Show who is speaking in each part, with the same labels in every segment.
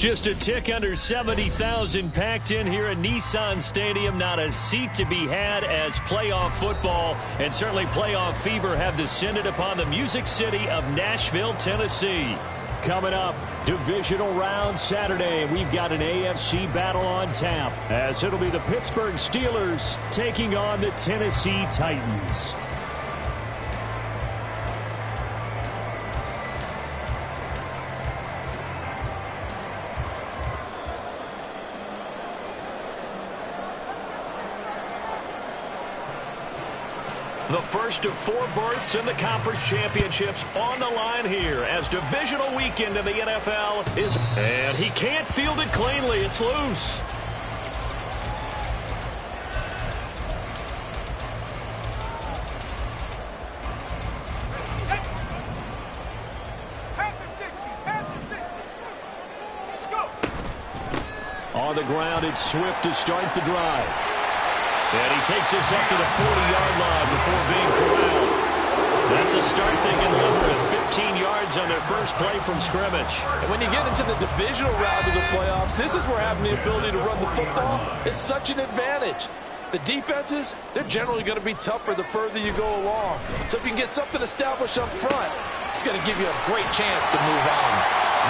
Speaker 1: Just a tick under 70,000 packed in here at Nissan Stadium. Not a seat to be had as playoff football and certainly playoff fever have descended upon the Music City of Nashville, Tennessee. Coming up, divisional round Saturday. We've got an AFC battle on tap as it'll be the Pittsburgh Steelers taking on the Tennessee Titans. The first of 4 berths in the conference championships on the line here as divisional weekend in the NFL is... And he can't field it cleanly. It's loose. On the ground, it's Swift to start the drive. And he takes this up to the 40-yard line before being corralled. That's a start they can live with. 15 yards on their first play from scrimmage.
Speaker 2: And when you get into the divisional round of the playoffs, this is where having the ability to run the football is such an advantage. The defenses, they're generally going to be tougher the further you go along. So if you can get something established up front, it's going to give you a great chance to move on.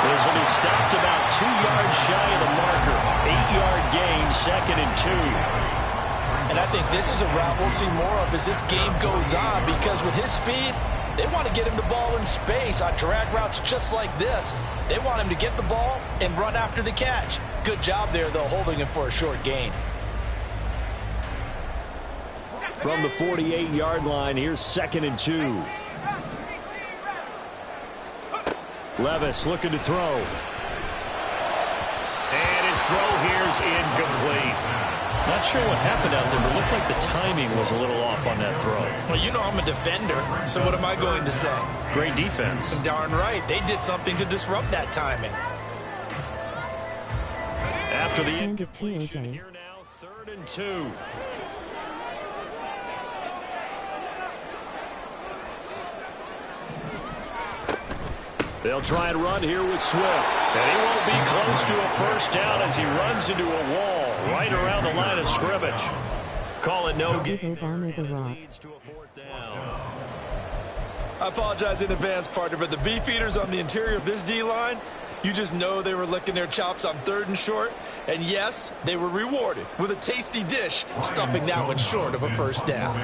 Speaker 1: This will be stopped about 2 yards shy of the marker. 8-yard gain, 2nd and 2.
Speaker 2: And I think this is a route we'll see more of as this game goes on because with his speed, they want to get him the ball in space on drag routes just like this. They want him to get the ball and run after the catch. Good job there, though, holding him for a short gain.
Speaker 1: From the 48-yard line, here's 2nd and 2. Levis looking to throw. And his throw here's incomplete. Not sure what happened out there, but it looked like the timing was a little off on that throw.
Speaker 2: Well, you know I'm a defender, so what am I going to say?
Speaker 1: Great defense.
Speaker 2: Darn right. They did something to disrupt that timing.
Speaker 1: After the incompletion, here now, 3rd and 2. They'll try and run here with Swift. And he won't be close to a first down as he runs into a wall right around the line of scrimmage. Call it no gain. Leads to a 4th down.
Speaker 2: I apologize in advance, partner, but the beefeaters on the interior of this D-line, you just know they were licking their chops on 3rd and short. And yes, they were rewarded with a tasty dish, stuffing that one short of a first down.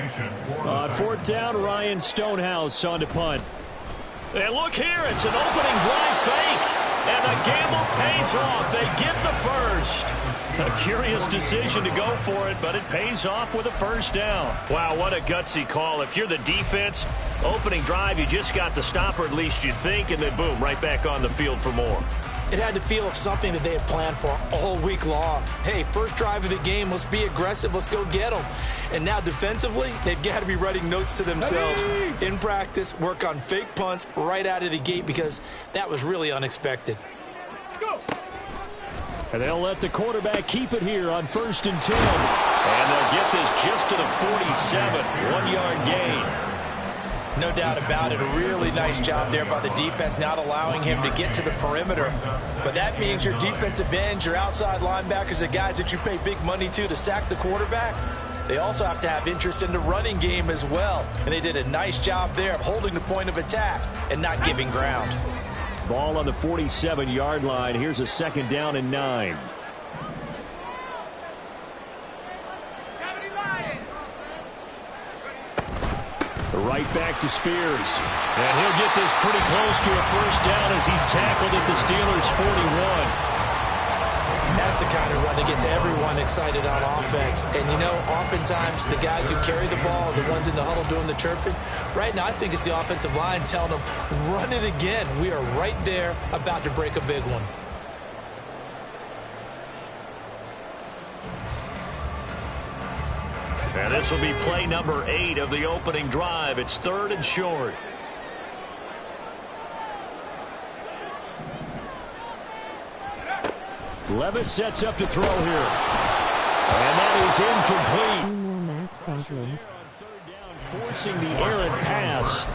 Speaker 1: On 4th down, Ryan Stonehouse on to punt. And look here, it's an opening drive fake. And the gamble pays off. They get the first. A curious decision to go for it, but it pays off with a first down. Wow, what a gutsy call. If you're the defense, opening drive, you just got the stop, or at least you'd think, and then boom, right back on the field for more.
Speaker 2: It had to feel of something that they had planned for all week long. Hey, first drive of the game, let's be aggressive, let's go get them. And now defensively, they've got to be writing notes to themselves. In practice, work on fake punts right out of the gate because that was really unexpected.
Speaker 1: Let's go. And they'll let the quarterback keep it here on 1st and 10. And they'll get this just to the 47, 1-yard gain.
Speaker 2: No doubt about it. A really nice job there by the defense, not allowing him to get to the perimeter. But that means your defensive ends, your outside linebackers, the guys that you pay big money to sack the quarterback, they also have to have interest in the running game as well. And they did a nice job there of holding the point of attack and not giving ground.
Speaker 1: Ball on the 47-yard line. Here's a 2nd down and 9. Right back to Spears. And he'll get this pretty close to a first down as he's tackled at the Steelers' 41.
Speaker 2: And that's the kind of run that gets everyone excited on offense. And, you know, oftentimes the guys who carry the ball are the ones in the huddle doing the chirping. Right now, I think it's the offensive line telling them, run it again. We are right there about to break a big one.
Speaker 1: And this will be play number 8 of the opening drive. It's 3rd and short. Levis sets up to throw here. And that is incomplete. Forcing the errant pass.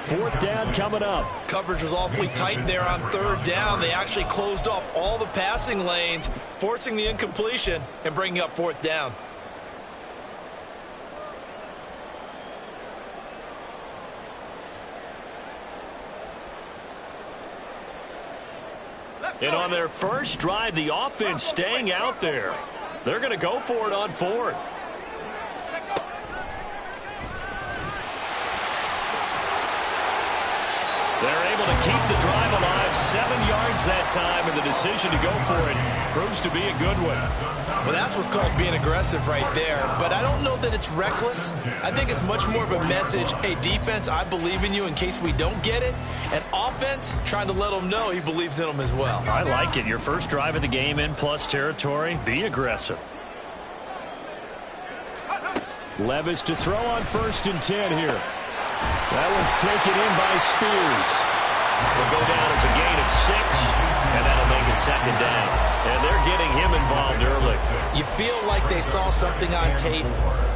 Speaker 1: 4th down coming up.
Speaker 2: Coverage was awfully tight there on 3rd down. They actually closed off all the passing lanes, forcing the incompletion and bringing up 4th down.
Speaker 1: And on their first drive, the offense staying out there. They're going to go for it on 4th. They're able to keep the drive alive, 7 yards that time, and the decision to go for it proves to be a good one.
Speaker 2: Well, that's what's called being aggressive right there. But I don't know that it's reckless. I think it's much more of a message, hey, defense, I believe in you in case we don't get it. And offense, trying to let them know he believes in them as well.
Speaker 1: I like it. Your first drive of the game in plus territory, be aggressive. Levis to throw on 1st and 10 here. That one's taken in by Spears. Will go down as a gain of 6, and that'll make it 2nd down. And they're getting him involved early.
Speaker 2: You feel like they saw something on tape,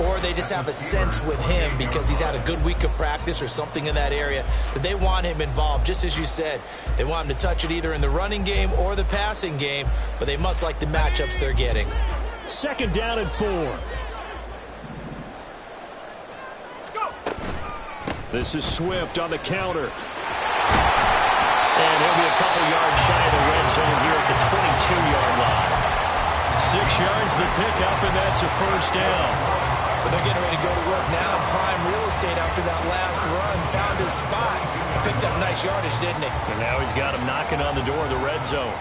Speaker 2: or they just have a sense with him because he's had a good week of practice or something in that area that they want him involved. Just as you said, they want him to touch it either in the running game or the passing game, but they must like the matchups they're getting.
Speaker 1: 2nd down and 4. This is Swift on the counter. And he'll be a couple yards shy of the red zone here at the 22-yard line. 6 yards the pickup, and that's a 1st down.
Speaker 2: But they're getting ready to go to work now in prime real estate after that last run. Found his spot and picked up nice yardage, didn't he?
Speaker 1: And now he's got him knocking on the door of the red zone.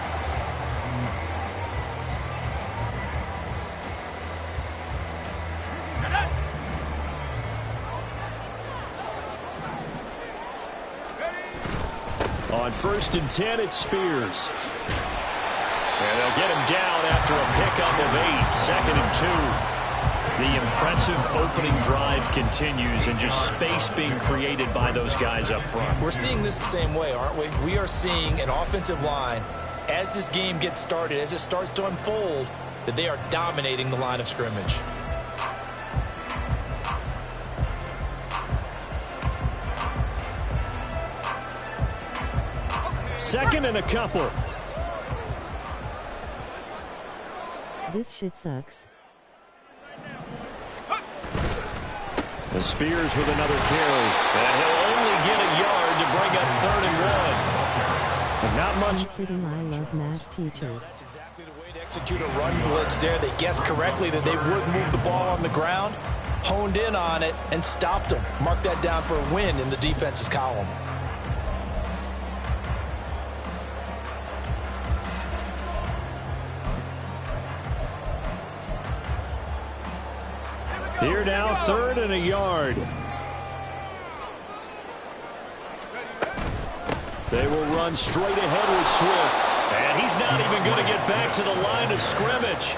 Speaker 1: On 1st and 10, it's Spears. And they'll get him down after a pickup of 8, 2nd and 2. The impressive opening drive continues, and just space being created by those guys up front.
Speaker 2: We're seeing this the same way, aren't we? We are seeing an offensive line, as this game gets started, as it starts to unfold, that they are dominating the line of scrimmage.
Speaker 1: Second and a couple.
Speaker 3: This shit sucks.
Speaker 1: The Spears with another carry. And he'll only get a yard to bring up 3rd and 1. And not much.
Speaker 3: I'm kidding, I love math teachers.
Speaker 2: That's exactly the way to execute a run blitz there. They guessed correctly that they would move the ball on the ground, honed in on it, and stopped them. Mark that down for a win in the defense's column.
Speaker 1: Here now, 3rd and a yard. They will run straight ahead with Swift. And he's not even going to get back to the line of scrimmage.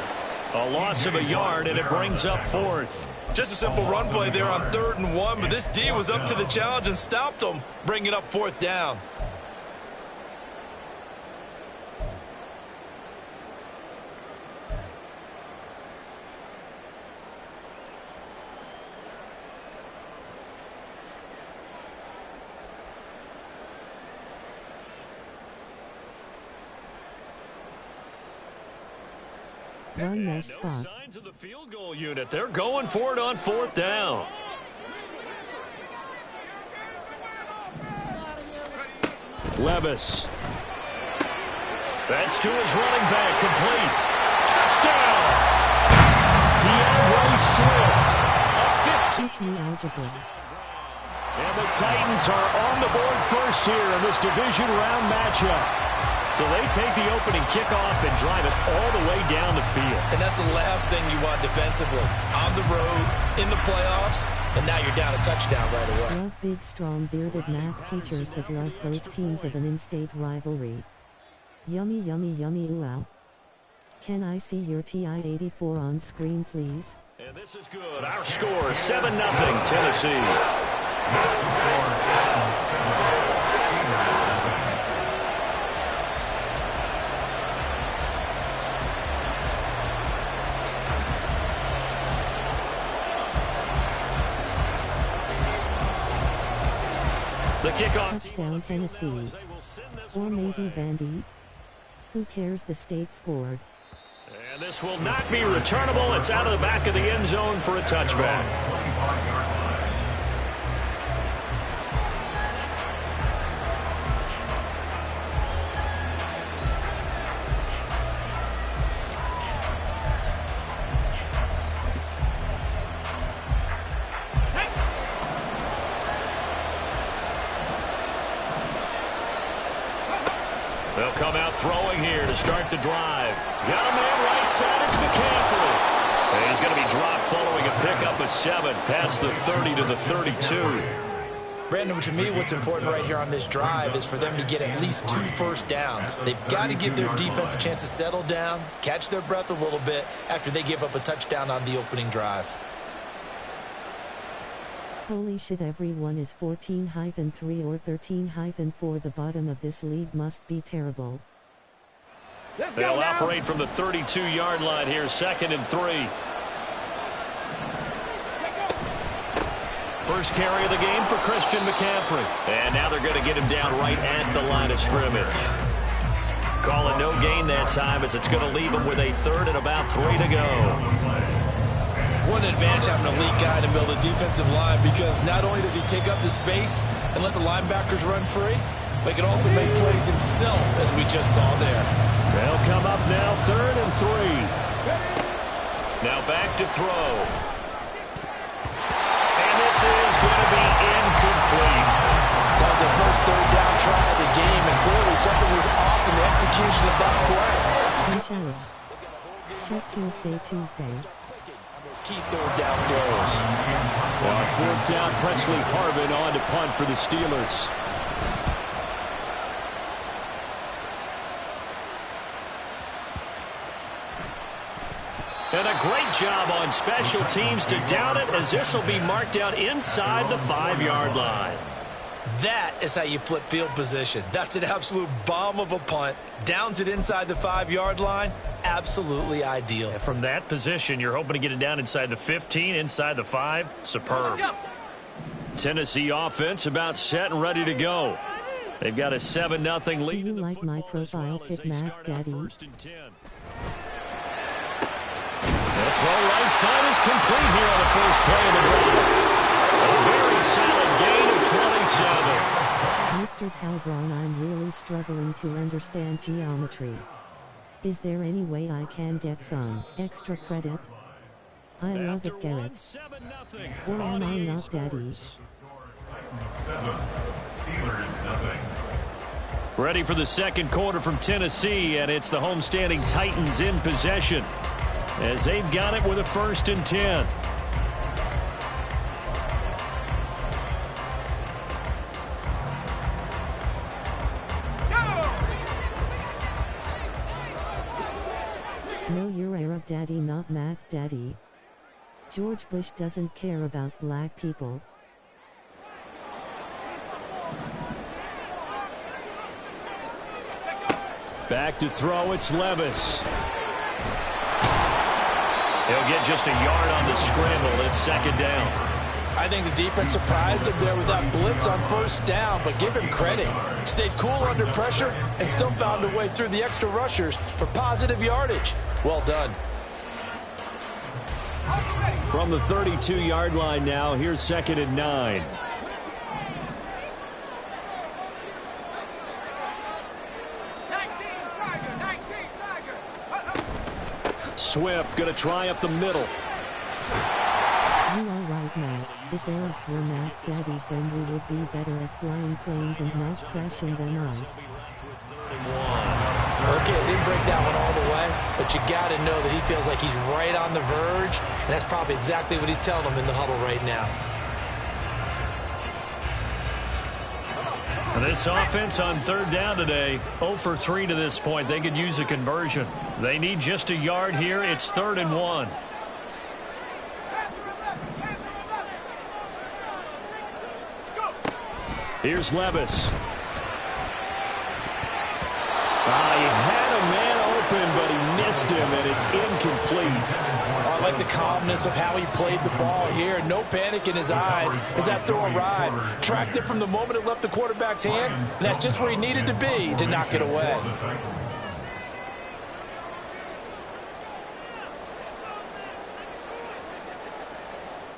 Speaker 1: A loss of a yard, and it brings up 4th.
Speaker 2: Just a simple run play there on 3rd and 1, but this D was up to the challenge and stopped them, bringing up 4th down.
Speaker 3: Run mesh
Speaker 1: No
Speaker 3: spot.
Speaker 1: signs of the field goal unit. They're going for it on 4th down. Levis. That's to his running back, complete. Touchdown! DeAndre Swift. A 15.
Speaker 3: Teach me algebra.
Speaker 1: And the Titans are on the board first here in this division round matchup. So they take the opening kickoff and drive it all the way down the field.
Speaker 2: And that's the last thing you want defensively. On the road, in the playoffs, and now you're down a touchdown right away.
Speaker 3: Love big, strong, bearded math teachers that love both teams of an in-state rivalry. Yummy, yummy, yummy, ooh, ow. Can I see your TI-84 on screen, please?
Speaker 1: And this is good. Our score, 7-0, Tennessee. The The kickoff.
Speaker 3: Touchdown Tennessee. Or maybe Vandy. Who cares, the state scored.
Speaker 1: And this will not be returnable. It's out of the back of the end zone for a touchback. They'll come out throwing here to start the drive. Got a man right side. It's McCaffrey. And he's going to be dropped following a pickup of 7 past the 30 to the 32.
Speaker 2: Brandon, to me, what's important right here on this drive is for them to get at least 2 first downs. They've got to give their defense a chance to settle down, catch their breath a little bit after they give up a touchdown on the opening drive.
Speaker 3: Holy shit, everyone is 14-3 or 13-4. The bottom of this league must be terrible.
Speaker 1: They'll operate from the 32-yard line here, 2nd and 3. First carry of the game for Christian McCaffrey. And now they're going to get him down right at the line of scrimmage. Call it no gain that time, as it's going to leave him with a 3rd and about 3 to go.
Speaker 2: What an advantage having an elite guy to build a defensive line, because not only does he take up the space and let the linebackers run free, but he can also make plays himself, as we just saw there.
Speaker 1: They'll come up now, 3rd and 3. Now back to throw. And this is going to be incomplete.
Speaker 2: That was the first 3rd down try of the game, and clearly something was off in the execution of that play.
Speaker 3: Punch outs. Check Tuesday.
Speaker 2: Key 3rd down throws.
Speaker 1: On 4th down, Presley Harvin on to punt for the Steelers. And a great job on special teams to down it, as this will be marked out inside the 5-yard line.
Speaker 2: That is how you flip field position. That's an absolute bomb of a punt. Downs it inside the 5-yard line. Absolutely ideal.
Speaker 1: From that position, you're hoping to get it down inside the 15, inside the 5. Superb. Tennessee offense about set and ready to go. They've got a 7-0 lead.
Speaker 3: Do you like my profile pic, Mac Daddy?
Speaker 1: The throw right side is complete here on the first play of the drive. A very solid gain of 27.
Speaker 3: Mr. Calderon, I'm really struggling to understand geometry. Is there any way I can get some extra credit? I love it, Garrett. Or am I not Daddy?
Speaker 4: 7, Steelers nothing.
Speaker 1: Ready for the second quarter from Tennessee, and it's the homestanding Titans in possession, as they've got it with a 1st and 10.
Speaker 3: No, you're Arab Daddy, not Mac Daddy. George Bush doesn't care about black people.
Speaker 1: Back to throw, it's Levis. He'll get just a yard on the scramble. It's 2nd down.
Speaker 2: I think the defense surprised him there with that blitz on 1st down, but give him credit. Stayed cool under pressure and still found a way through the extra rushers for positive yardage. Well done.
Speaker 1: From the 32-yard line now, here's 2nd and 9. Swift going to try up the middle.
Speaker 3: You are right, Matt. If Arabs were Mac Daddies, then we would be better at flying planes and not crashing than us.
Speaker 2: Okay, didn't break that one all the way, but you got to know that he feels like he's right on the verge, and that's probably exactly what he's telling them in the huddle right now.
Speaker 1: This offense on 3rd down today, 0 for 3 to this point. They could use a conversion. They need just a yard here. It's 3rd and 1. Here's Levis. He had a man open, but he missed him, and it's incomplete.
Speaker 2: On I like the calmness of how he played the ball here. No panic in his eyes as that throw arrived. Tracked it from the moment it left the quarterback's hand, and that's just where he needed to be to knock it away.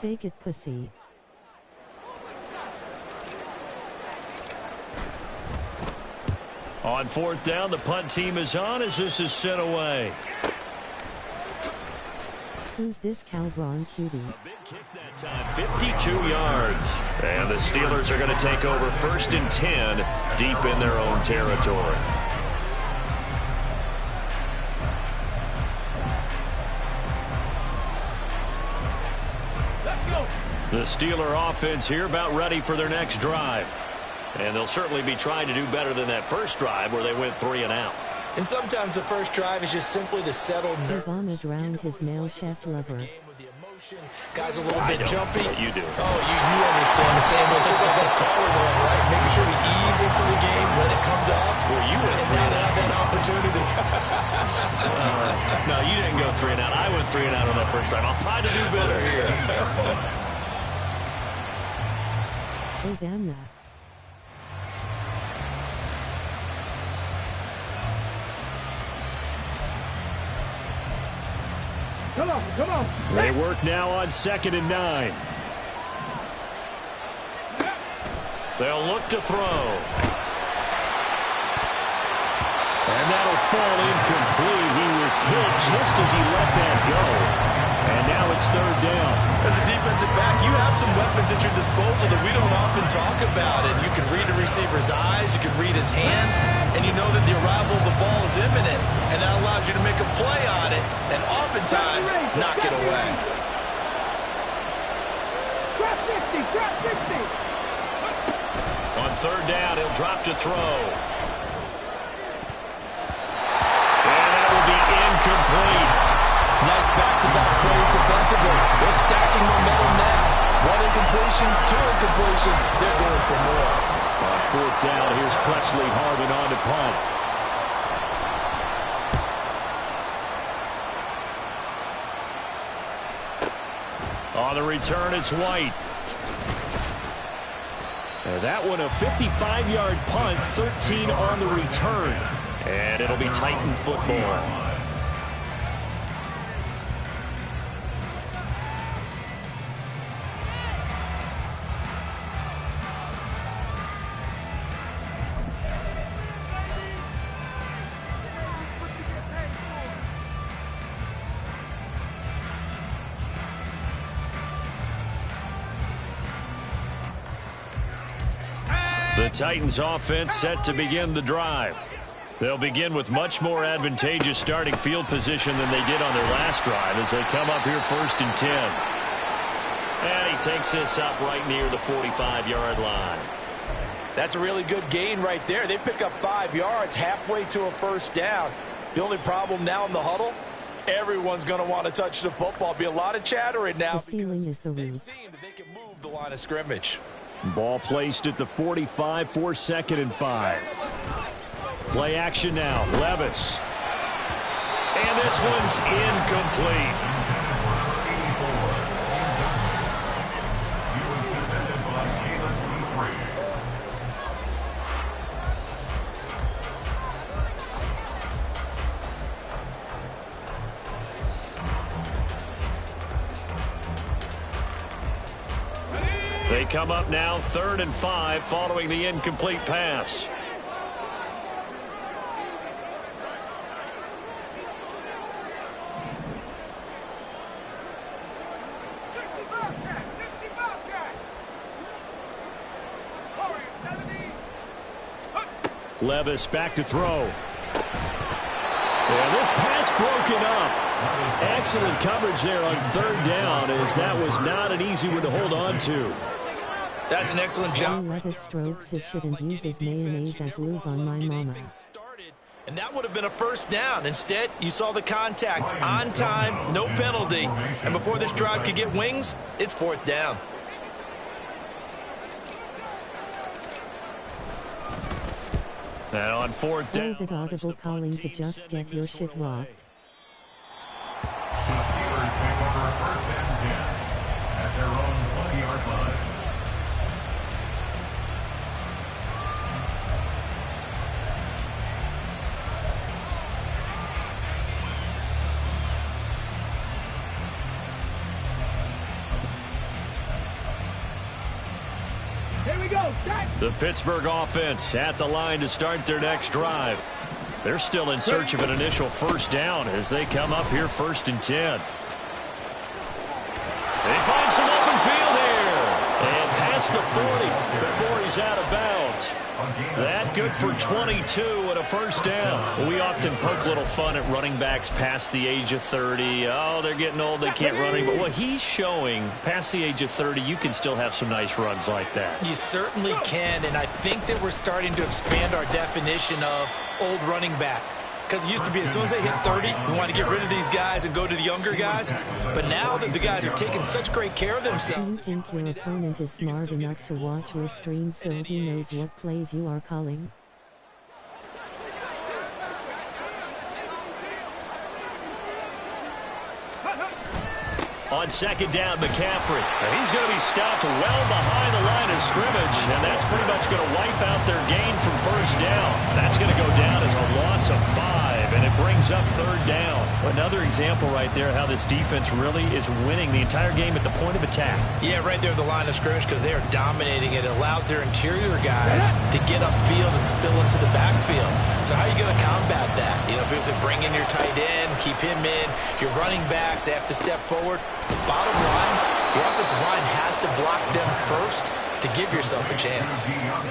Speaker 3: Fake it, pussy.
Speaker 1: On fourth down, the punt team is on as this is sent away.
Speaker 3: Who's this Calbron cutie?
Speaker 1: A big kick that time, 52 yards. And the Steelers are going to take over 1st and 10 deep in their own territory. The Steeler offense here about ready for their next drive. And they'll certainly be trying to do better than that first drive where they went 3 and out.
Speaker 2: And sometimes the first drive is just simply to settle nerves.
Speaker 3: Obama drowned his male chef lover.
Speaker 2: Guys a little bit jumpy.
Speaker 1: You do.
Speaker 2: Oh, you understand the same way. Just like us calling one, right? Making sure we ease into the game, let it come to us.
Speaker 1: Well, you went
Speaker 2: and now to have that opportunity.
Speaker 1: No, you didn't go 3 and out. I went 3 and out on that first drive. I'll try to do better here.
Speaker 3: Oh, damn that.
Speaker 5: Come on.
Speaker 1: They work now on 2nd and 9. They'll look to throw. And that'll fall incomplete. He was hit just as he let that go. And now it's 3rd down.
Speaker 2: As a defensive back, you have some weapons at your disposal that we don't often talk about. And you can read the receiver's eyes, you can read his hands, and you know that the arrival of the ball is imminent. And that allows you to make a play on it, and oftentimes knock it away.
Speaker 5: Drop 50.
Speaker 1: On 3rd down, he'll drop to throw. And that will be incomplete.
Speaker 2: Nice back-to-back plays defensively. They're stacking momentum now. 1 incompletion, 2 incompletion. They're going for more.
Speaker 1: On 4th down, here's Presley Harvin on to punt. On the return, it's White. And that one a 55-yard punt, 13 on the return. And it'll be Titan football. The Titans offense set to begin the drive. They'll begin with much more advantageous starting field position than they did on their last drive as they come up here 1st and 10. And he takes this up right near the 45-yard line.
Speaker 2: That's a really good gain right there. They pick up 5 yards halfway to a 1st down. The only problem now in the huddle, everyone's going to want to touch the football. Be a lot of chattering now.
Speaker 3: The ceiling is the
Speaker 2: they've
Speaker 3: roof.
Speaker 2: seen that they can move the line of scrimmage.
Speaker 1: Ball placed at the 45 for 2nd and 5. Play action now. Levis. And this one's incomplete. They come up now 3rd and 5 following the incomplete pass. Levis back to throw. And this pass broken up. Excellent coverage there on 3rd down as that was not an easy one to hold on to.
Speaker 2: That's an excellent job.
Speaker 3: Levis strokes his shit and uses mayonnaise as lube on my mama.
Speaker 2: And that would have been a 1st down. Instead, you saw the contact on time, no penalty. And before this drive could get wings, it's 4th down.
Speaker 1: And on 4th down.
Speaker 3: All that audible calling to just get your shit rocked.
Speaker 4: The Steelers take over
Speaker 5: go. Back.
Speaker 1: The Pittsburgh offense at the line to start their next drive. They're still in search of an initial first down as they come up here 1st and 10. They find some open field here. And past the 40 before he's out of bounds. That good for 22 and a first down. We often poke a little fun at running backs past the age of 30. Oh, they're getting old, they can't run anymore. What he's showing, past the age of 30, you can still have some nice runs like that.
Speaker 2: You certainly can, and I think that we're starting to expand our definition of old running back. Because it used to be as soon as they hit 30, we want to get rid of these guys and go to the younger guys. But now that the guys are taking such great care of themselves.
Speaker 3: Do you think your opponent is smart enough to watch your stream so he knows what plays you are calling?
Speaker 1: On 2nd down, McCaffrey. And he's going to be stopped well behind the line of scrimmage, and that's pretty much going to wipe out their gain from first down. That's going to go down as a loss of 5, and it brings up 3rd down. Another example right there how this defense really is winning the entire game at the point of attack.
Speaker 2: Yeah, right there at the line of scrimmage because they are dominating it. It allows their interior guys to get upfield and spill into the backfield. So how are you going to combat that? You know, if you bring in your tight end, keep him in, your running backs, they have to step forward. Bottom line, your offensive line has to block them first to give yourself a chance.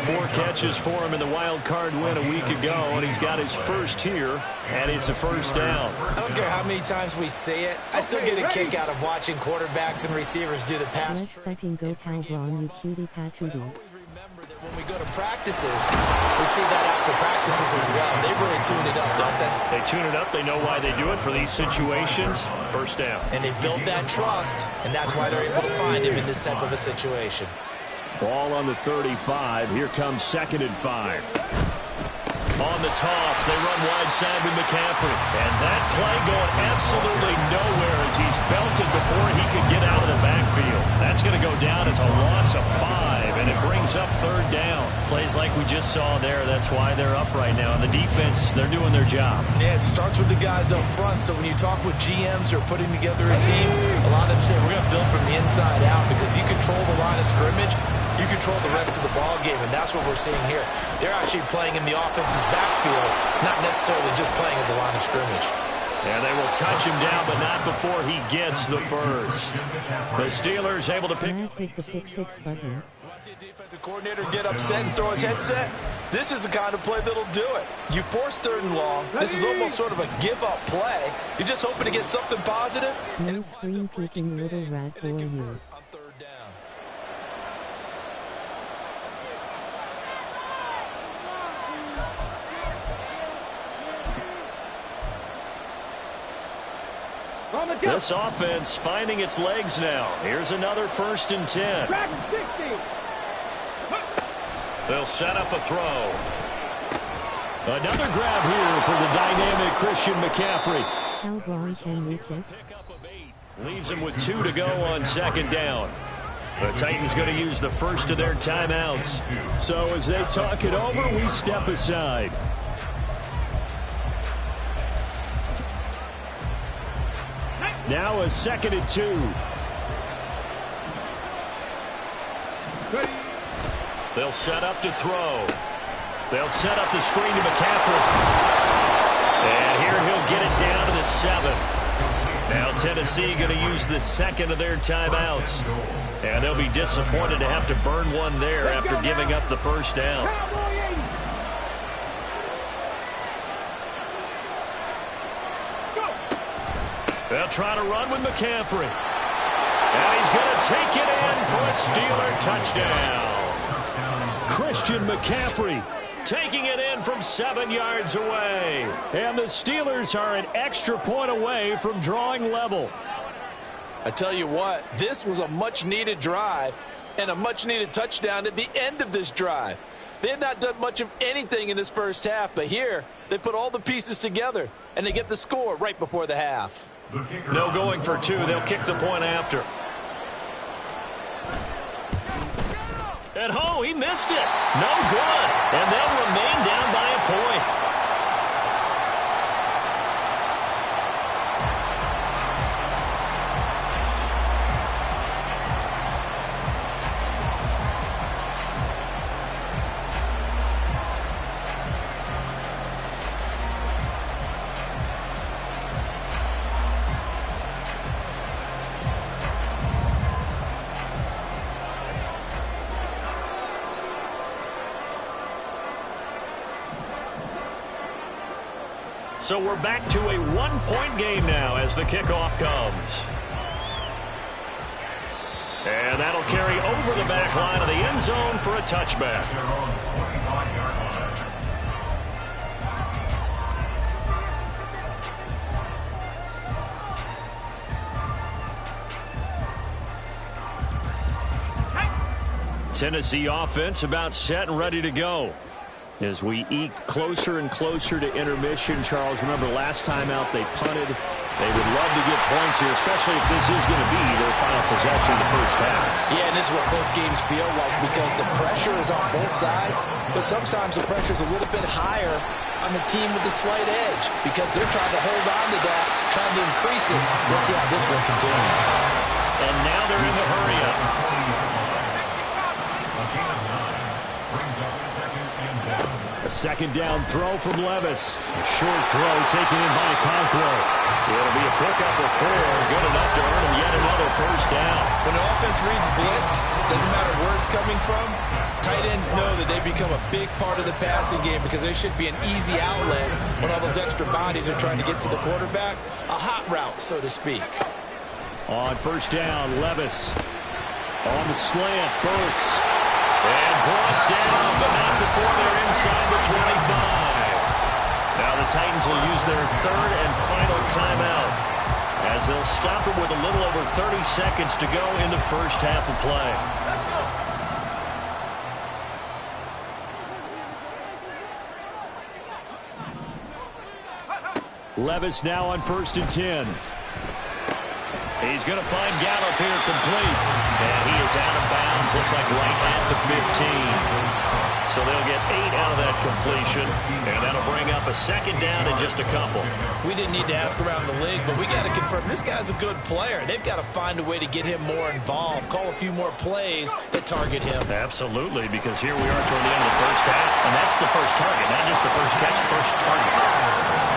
Speaker 1: 4 catches for him in the wild card win a week ago, and he's got his first here, and it's a first down.
Speaker 2: I don't care how many times we say it, I still get a kick out of watching quarterbacks and receivers do the pass.
Speaker 3: Let's fucking go Calvron, you cutie patootie.
Speaker 2: Always remember that when we go to practices, we see that after practices as well. They really tune it up, don't they?
Speaker 1: They tune it up. They know why they do it for these situations. First down.
Speaker 2: And they build that trust, and that's why they're able to find him in this type of a situation.
Speaker 1: Ball on the 35. Here comes 2nd and 5. On the toss, they run wide side with McCaffrey. And that play going absolutely nowhere as he's belted before he could get out of the backfield. That's going to go down as a loss of 5, and it brings up 3rd down. Plays like we just saw there, that's why they're up right now. And the defense, they're doing their job.
Speaker 2: Yeah, it starts with the guys up front. So when you talk with GMs who are putting together a team, a lot of them say we're going to build from the inside out because if you control the line of scrimmage, you control the rest of the ball game, and that's what we're seeing here. They're actually playing in the offense's backfield, not necessarily just playing at the line of scrimmage.
Speaker 1: And they will touch him down, but not before he gets the first. The Steelers able to pick.
Speaker 3: Can I click the pick 6 button?
Speaker 2: See a defensive coordinator get upset and throw his headset? This is the kind of play that'll do it. You force 3rd and long. This is almost sort of a give-up play. You're just hoping to get something positive.
Speaker 3: No screen peeking little rat boy you.
Speaker 2: On 3rd down.
Speaker 1: This offense finding its legs now. Here's another 1st and 10.
Speaker 5: Track 60.
Speaker 1: They'll set up a throw. Another grab here for the dynamic Christian McCaffrey.
Speaker 3: Calvron, can you kiss?
Speaker 1: Leaves him with 2 to go on 2nd down. The Titans going to use the first of their timeouts. So as they talk it over, we step aside. Now a 2nd and 2. They'll set up to throw. They'll set up the screen to McCaffrey. And here he'll get it down to the 7. Now Tennessee going to use the 2nd of their timeouts. And they'll be disappointed to have to burn one there after giving up the first down. They'll try to run with McCaffrey. And he's going to take it in for a Steeler touchdown. Christian McCaffrey taking it in from 7 yards away. And the Steelers are an extra point away from drawing level.
Speaker 2: I tell you what, this was a much-needed drive and a much-needed touchdown at the end of this drive. They had not done much of anything in this first half, but here they put all the pieces together, and they get the score right before the half.
Speaker 1: No going for 2. They'll kick the point after. And he missed it. No good. And they'll remain down by a point. So we're back to a one-point game now as the kickoff comes. And that'll carry over the back line of the end zone for a touchback. Tennessee offense about set and ready to go. As we eke closer and closer to intermission, Charles, remember last time out they punted. They would love to get points here, especially if this is going to be their final possession of the first half.
Speaker 2: Yeah, and this is what close games feel like because the pressure is on both sides, but sometimes the pressure is a little bit higher on the team with the slight edge because they're trying to hold on to that, trying to increase it. Let's see how this one continues.
Speaker 1: And now they're in the hurry-up. A second down throw from Levis. A short throw taken in by Conquo. It'll be a pickup of 4. Good enough to earn him yet another first down.
Speaker 2: When the offense reads blitz, doesn't matter where it's coming from, tight ends know that they become a big part of the passing game because there should be an easy outlet when all those extra bodies are trying to get to the quarterback. A hot route, so to speak.
Speaker 1: On first down, Levis. On the slant, Burks. And brought down, but not before they're inside the 25. Now the Titans will use their third and final timeout as they'll stop it with a little over 30 seconds to go in the first half of play. Levis now on 1st and 10. He's going to find Gallup here complete. And he is out of bounds. Looks like right at the 15. So they'll get 8 out of that completion. And that'll bring up a second down in just a couple.
Speaker 2: We didn't need to ask around the league, but we got to confirm this guy's a good player. They've got to find a way to get him more involved. Call a few more plays that target him.
Speaker 1: Absolutely, because here we are toward the end of the first half. And that's the first target, not just the first catch, first target.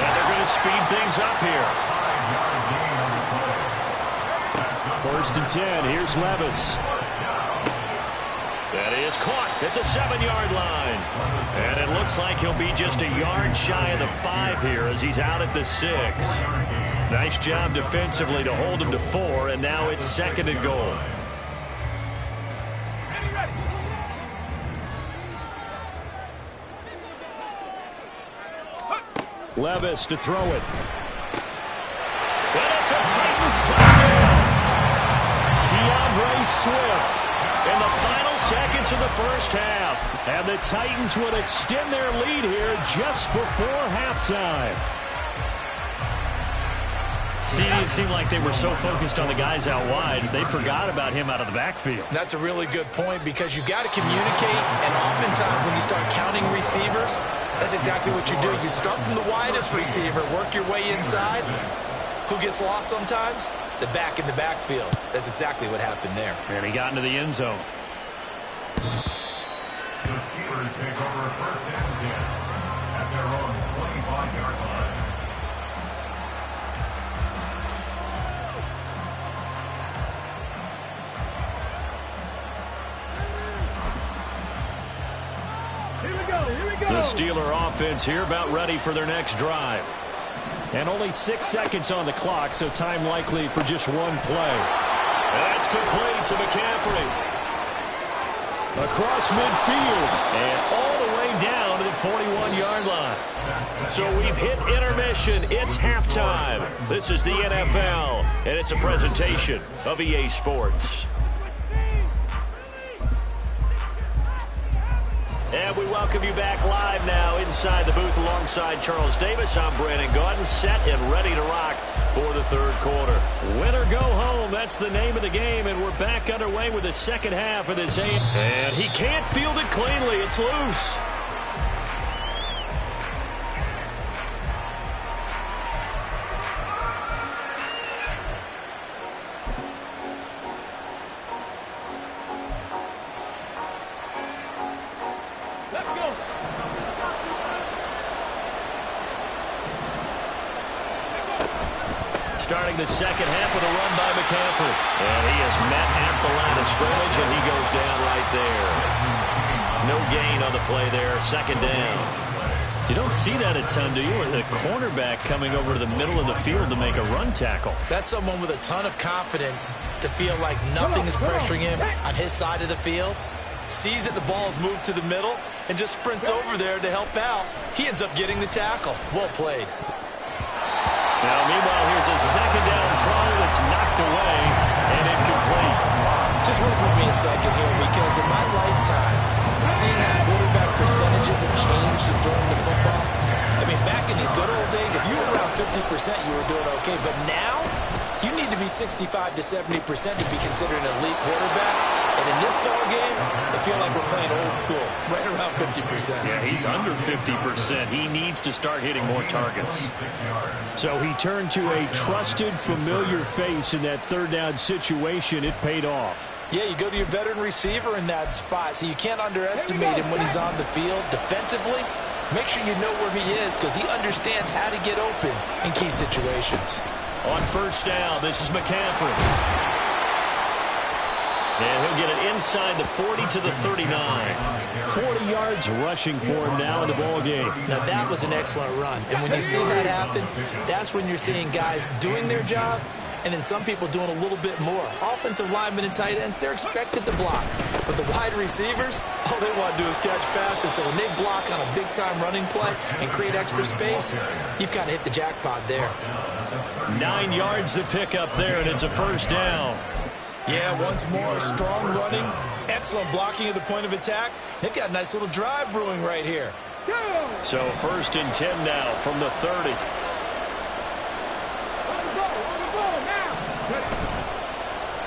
Speaker 1: And they're going to speed things up here. 1st and 10. Here's Levis. That is caught at the 7-yard line. And it looks like he'll be just a yard shy of the 5 here as he's out at the 6. Nice job defensively to hold him to 4, and now it's 2nd and goal. Levis to throw it. And it's a Titans touchdown. DeAndre Swift in the final seconds of the first half. And the Titans would extend their lead here just before halftime. See, it seemed like they were so focused on the guys out wide, they forgot about him out of the backfield.
Speaker 2: That's a really good point because you've got to communicate, and oftentimes when you start counting receivers, that's exactly what you do. You start from the widest receiver, work your way inside. Who gets lost sometimes? The back in the backfield. That's exactly what happened there.
Speaker 1: And he got into the end zone.
Speaker 4: The Steelers take over 1st and 10 at their own 25-yard line.
Speaker 5: Here we go.
Speaker 1: The Steeler offense here about ready for their next drive. And only 6 seconds on the clock, so time likely for just one play. That's complete to McCaffrey. Across midfield and all the way down to the 41-yard line. So we've hit intermission. It's halftime. This is the NFL, and it's a presentation of EA Sports. And we welcome you back live now inside the booth alongside Charles Davis. I'm Brandon Gaudin, set and ready to rock for the third quarter. Win or go home, that's the name of the game, and we're back underway with the second half of this game. And he can't field it cleanly. It's loose. Starting the second half with a run by McCaffrey. And he is met at the line of scrimmage, and he goes down right there. No gain on the play there, second down. You don't see that a ton, do you? Or the cornerback coming over to the middle of the field to make a run tackle.
Speaker 2: That's someone with a ton of confidence to feel like nothing is pressuring him on his side of the field. Sees that the ball's moved to the middle and just sprints over there to help out. He ends up getting the tackle. Well played.
Speaker 1: Now, meanwhile, here's a second down throw that's knocked away and incomplete.
Speaker 2: Just work with me a second here, because in my lifetime, seeing how quarterback percentages have changed in throwing the football, I mean, back in the good old days, if you were around 50%, you were doing okay. But now, you need to be 65 to 70% to be considered an elite quarterback. And in this ball game, I feel like we're playing old school, right around 50%.
Speaker 1: Yeah, he's under 50%. He needs to start hitting more targets. So he turned to a trusted, familiar face in that third down situation. It paid off.
Speaker 2: Yeah, you go to your veteran receiver in that spot, so you can't underestimate him when he's on the field. Defensively, make sure you know where he is, because he understands how to get open in key situations.
Speaker 1: On first down, this is McCaffrey. And he'll get it inside the 40 to the 39. 40 yards rushing for him now in the ball game.
Speaker 2: Now, that was an excellent run. And when you see that happen, that's when you're seeing guys doing their job, and then some people doing a little bit more. Offensive linemen and tight ends, they're expected to block. But the wide receivers, all they want to do is catch passes. So when they block on a big-time running play and create extra space, you've kind of hit the jackpot there.
Speaker 1: 9 yards to pick up there, and it's a first down.
Speaker 2: Yeah, once more, strong running, excellent blocking at the point of attack. They've got a nice little drive brewing right here.
Speaker 1: So first and 10 now from the 30.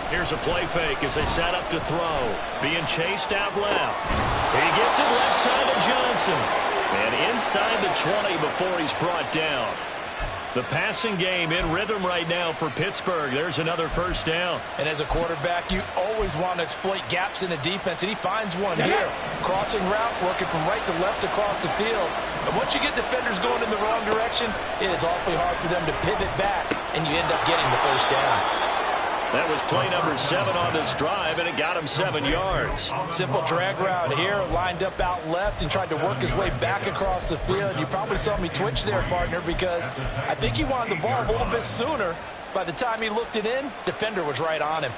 Speaker 1: Here's a play fake as they set up to throw. Being chased out left. He gets it left side of Johnson. And inside the 20 before he's brought down. The passing game in rhythm right now for Pittsburgh. There's another first down.
Speaker 2: And as a quarterback, you always want to exploit gaps in the defense, and he finds one here. Crossing route, working from right to left across the field. And once you get defenders going in the wrong direction, it is awfully hard for them to pivot back, and you end up getting the first down.
Speaker 1: That was play number 7 on this drive, and it got him 7 yards.
Speaker 2: Simple drag route here, lined up out left and tried to work his way back across the field. You probably saw me twitch there, partner, because I think he wanted the ball a little bit sooner. By the time he looked it in, defender was right on him.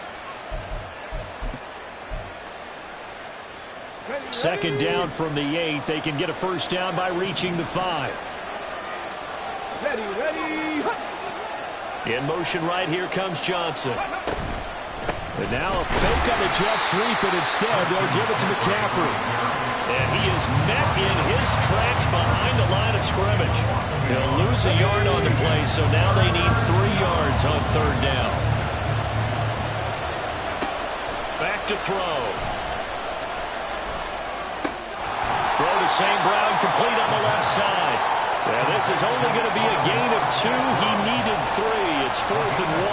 Speaker 1: Second down from the 8. They can get a first down by reaching the 5.
Speaker 5: Ready.
Speaker 1: In motion right here comes Johnson. And now a fake on the jet sweep, and instead they'll give it to McCaffrey. And he is met in his tracks behind the line of scrimmage. He'll lose a yard on the play, so now they need 3 yards on third down. Back to throw. Throw to St. Brown, complete on the left side. Yeah, this is only going to be a gain of 2. He needed 3. It's 4th and 1.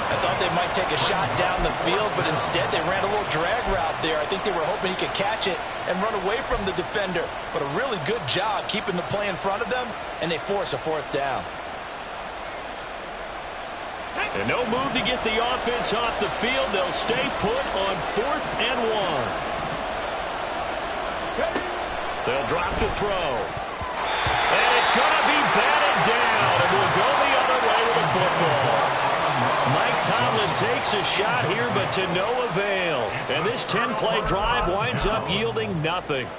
Speaker 2: I thought they might take a shot down the field, but instead they ran a little drag route there. I think they were hoping he could catch it and run away from the defender. But a really good job keeping the play in front of them, and they force a 4th down.
Speaker 1: And no move to get the offense off the field. They'll stay put on 4th and 1. They'll drop to throw. And it's going to be batted down, and we'll go the other way with the football. Mike Tomlin takes a shot here, but to no avail. And this 10-play drive winds up yielding nothing.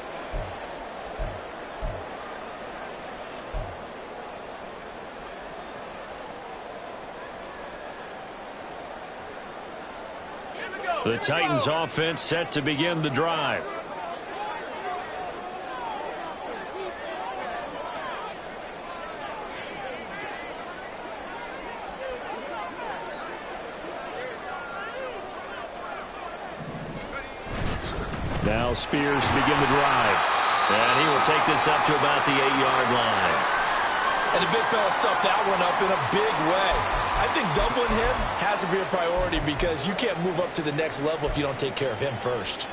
Speaker 1: The Titans offense set to begin the drive. Now Spears to begin the drive. And he will take this up to about the 8-yard line.
Speaker 2: And the big fella stuffed that one up in a big way. I think doubling him has to be a priority, because you can't move up to the next level if you don't take care of him first.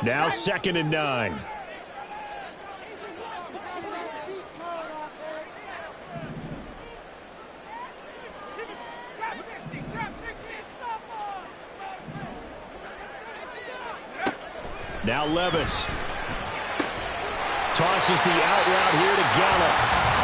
Speaker 1: Now 2nd and 9. Now Levis. Tosses the out route here to Gallup.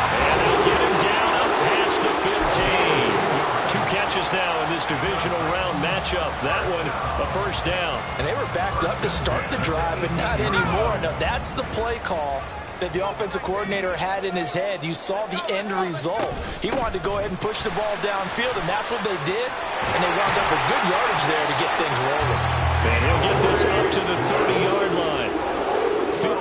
Speaker 1: And they'll get him down up past the 15. 2 catches now in this divisional round matchup. That one, a first down.
Speaker 2: And they were backed up to start the drive, but not anymore. Now, that's the play call that the offensive coordinator had in his head. You saw the end result. He wanted to go ahead and push the ball downfield, and that's what they did. And they wound up with good yardage there to get things rolling.
Speaker 1: And he'll get this up to the 30-yard line.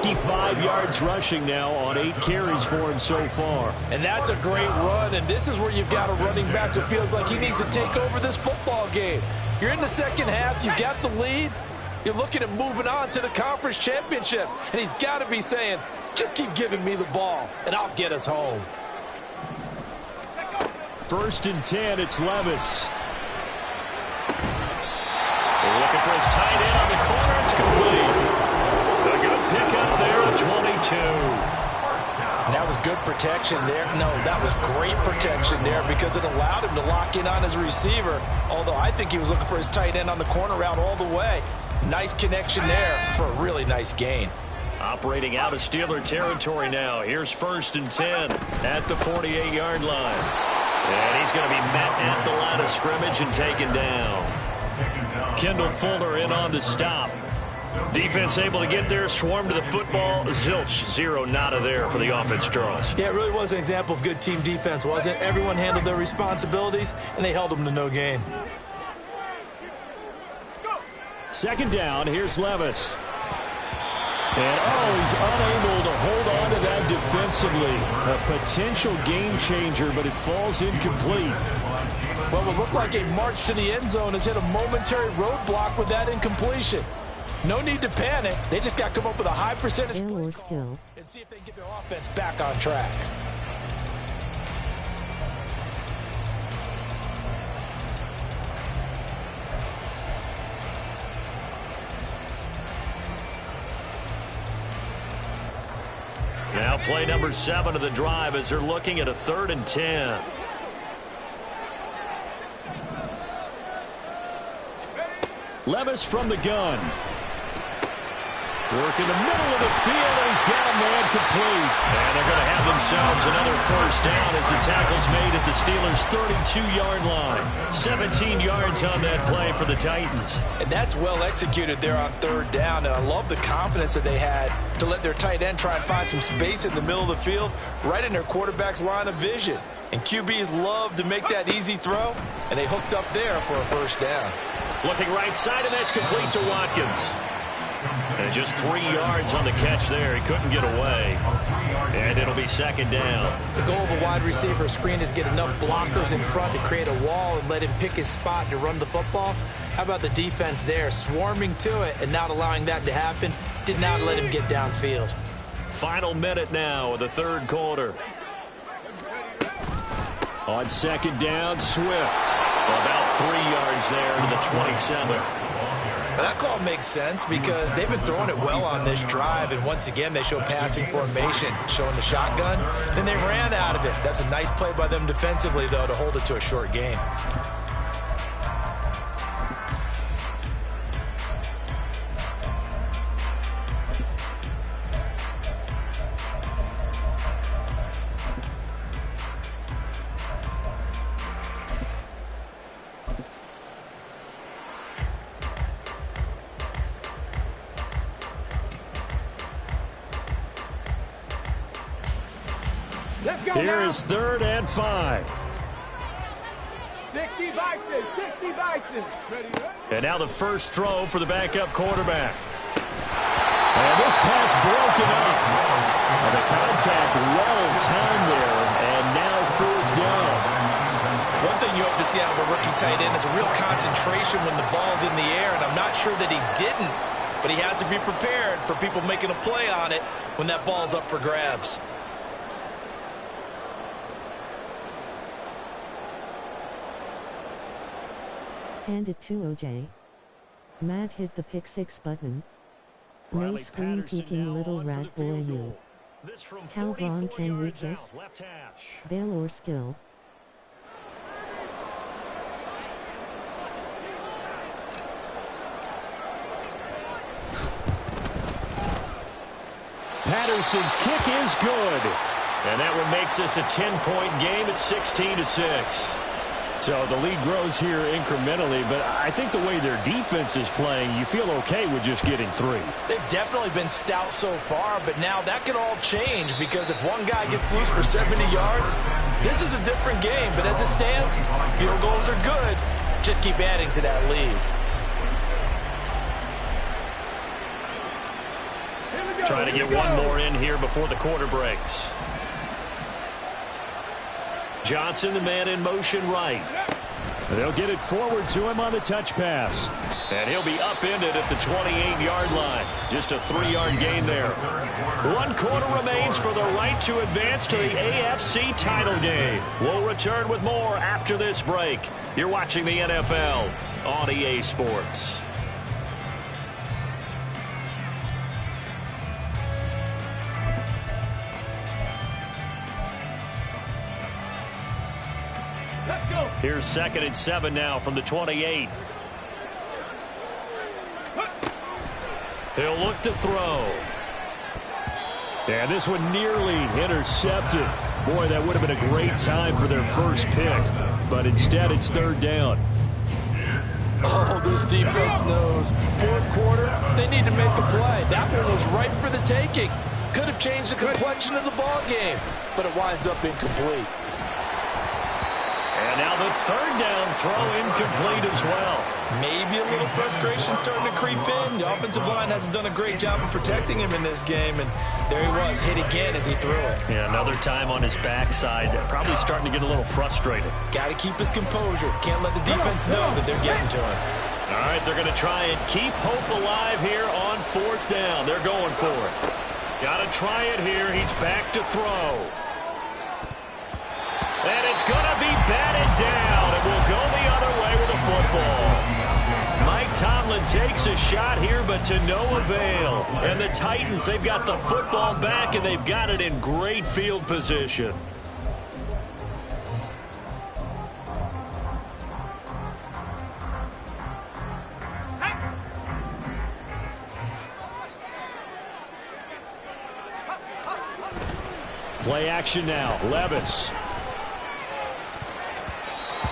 Speaker 1: 55 yards rushing now on 8 carries for him so far.
Speaker 2: And that's a great run, and this is where you've got a running back who feels like he needs to take over this football game. You're in the second half, you've got the lead, you're looking at moving on to the conference championship, and he's got to be saying, just keep giving me the ball, and I'll get us home.
Speaker 1: 1st and 10, it's Levis. They're looking for his tight end on the corner, it's complete. A good pickup there at 22.
Speaker 2: And that was good protection there. No, that was great protection there because it allowed him to lock in on his receiver, although I think he was looking for his tight end on the corner route all the way. Nice connection there for a really nice gain.
Speaker 1: Operating out of Steeler territory now. Here's 1st and 10 at the 48-yard line. And he's going to be met at the line of scrimmage and taken down. Kendall Fuller in on the stop. Defense able to get there, swarm to the football. Zilch, 0 nada there for the offense, Charles.
Speaker 2: Yeah, it really was an example of good team defense, wasn't it? Everyone handled their responsibilities, and they held them to no gain.
Speaker 1: 2nd down, here's Levis. And, he's unable to hold on to that defensively. A potential game changer, but it falls incomplete.
Speaker 2: Well, what looked like a march to the end zone has hit a momentary roadblock with that incompletion. No need to panic. They just got to come up with a high percentage play call and see if they can get their offense back on track.
Speaker 1: Now play number 7 of the drive as they're looking at a 3rd and 10. Levis from the gun. Work in the middle of the field, and he's got a man complete. And they're going to have themselves another first down as the tackle's made at the Steelers' 32-yard line. 17 yards on that play for the Titans.
Speaker 2: And that's well executed there on 3rd down, and I love the confidence that they had to let their tight end try and find some space in the middle of the field, right in their quarterback's line of vision. And QBs love to make that easy throw, and they hooked up there for a first down.
Speaker 1: Looking right side, and that's complete to Watkins. And just 3 yards on the catch there. He couldn't get away. And it'll be 2nd down.
Speaker 2: The goal of a wide receiver screen is get enough blockers in front to create a wall and let him pick his spot to run the football. How about the defense there, swarming to it and not allowing that to happen? Did not let him get downfield.
Speaker 1: Final minute now of the 3rd quarter. On 2nd down, Swift. About 3 yards there to the 27.
Speaker 2: Well, that call makes sense because they've been throwing it well on this drive, and once again they show passing formation, showing the shotgun. Then they ran out of it. That's a nice play by them defensively, though, to hold it to a short gain.
Speaker 1: Here is 3rd and 5.
Speaker 5: 60 Vikings, 60 Vikings. Ready?
Speaker 1: And now the first throw for the backup quarterback. And this pass broken up. And the contact well timed there, and now 4th down.
Speaker 2: One thing you hope to see out of a rookie tight end is a real concentration when the ball's in the air, and I'm not sure that he didn't, but he has to be prepared for people making a play on it when that ball's up for grabs.
Speaker 3: Hand it to OJ. Matt hit the pick 6 button. No screen peeking little rat boy you. Calvron can reach this. Bail or skill.
Speaker 1: Patterson's kick is good. And that one makes this a 10-point game at 16-6. So the lead grows here incrementally, but I think the way their defense is playing, you feel okay with just getting 3.
Speaker 2: They've definitely been stout so far, but now that could all change because if one guy gets loose for 70 yards, this is a different game. But as it stands, field goals are good. Just keep adding to that lead.
Speaker 1: Trying to get one more in here before the quarter breaks. Johnson, the man in motion right. They'll get it forward to him on the touch pass. And he'll be upended at the 28-yard line. Just a 3-yard gain there. 1 quarter remains for the right to advance to the AFC title game. We'll return with more after this break. You're watching the NFL on EA Sports. Here's 2nd and 7 now from the 28. He'll look to throw. And this one nearly intercepted. Boy, that would have been a great time for their first pick. But instead, it's 3rd down.
Speaker 2: Oh, this defense knows. 4th quarter, they need to make a play. That one was right for the taking. Could have changed the complexion of the ball game, but it winds up incomplete.
Speaker 1: And now the 3rd down throw incomplete as well.
Speaker 2: Maybe a little frustration starting to creep in. The offensive line hasn't done a great job of protecting him in this game, and there he was, hit again as he threw it.
Speaker 1: Yeah, another time on his backside. Probably starting to get a little frustrated.
Speaker 2: Got to keep his composure. Can't let the defense know that they're getting to him.
Speaker 1: All right, they're going to try and keep hope alive here on 4th down. They're going for it. Got to try it here. He's back to throw. And it's going to be batted down. It will go the other way with the football. Mike Tomlin takes a shot here, but to no avail. And the Titans, they've got the football back, and they've got it in great field position. Play action now. Levis.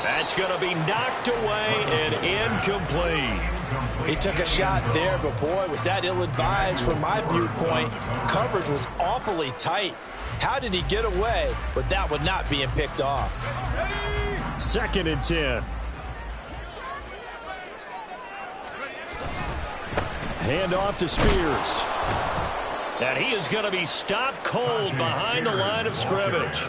Speaker 1: That's going to be knocked away and incomplete.
Speaker 2: He took a shot there, but boy, was that ill-advised from my viewpoint. Coverage was awfully tight. How did he get away with that one not being picked off?
Speaker 1: 2nd and 10. Hand off to Spears. And he is going to be stopped cold behind the line of scrimmage.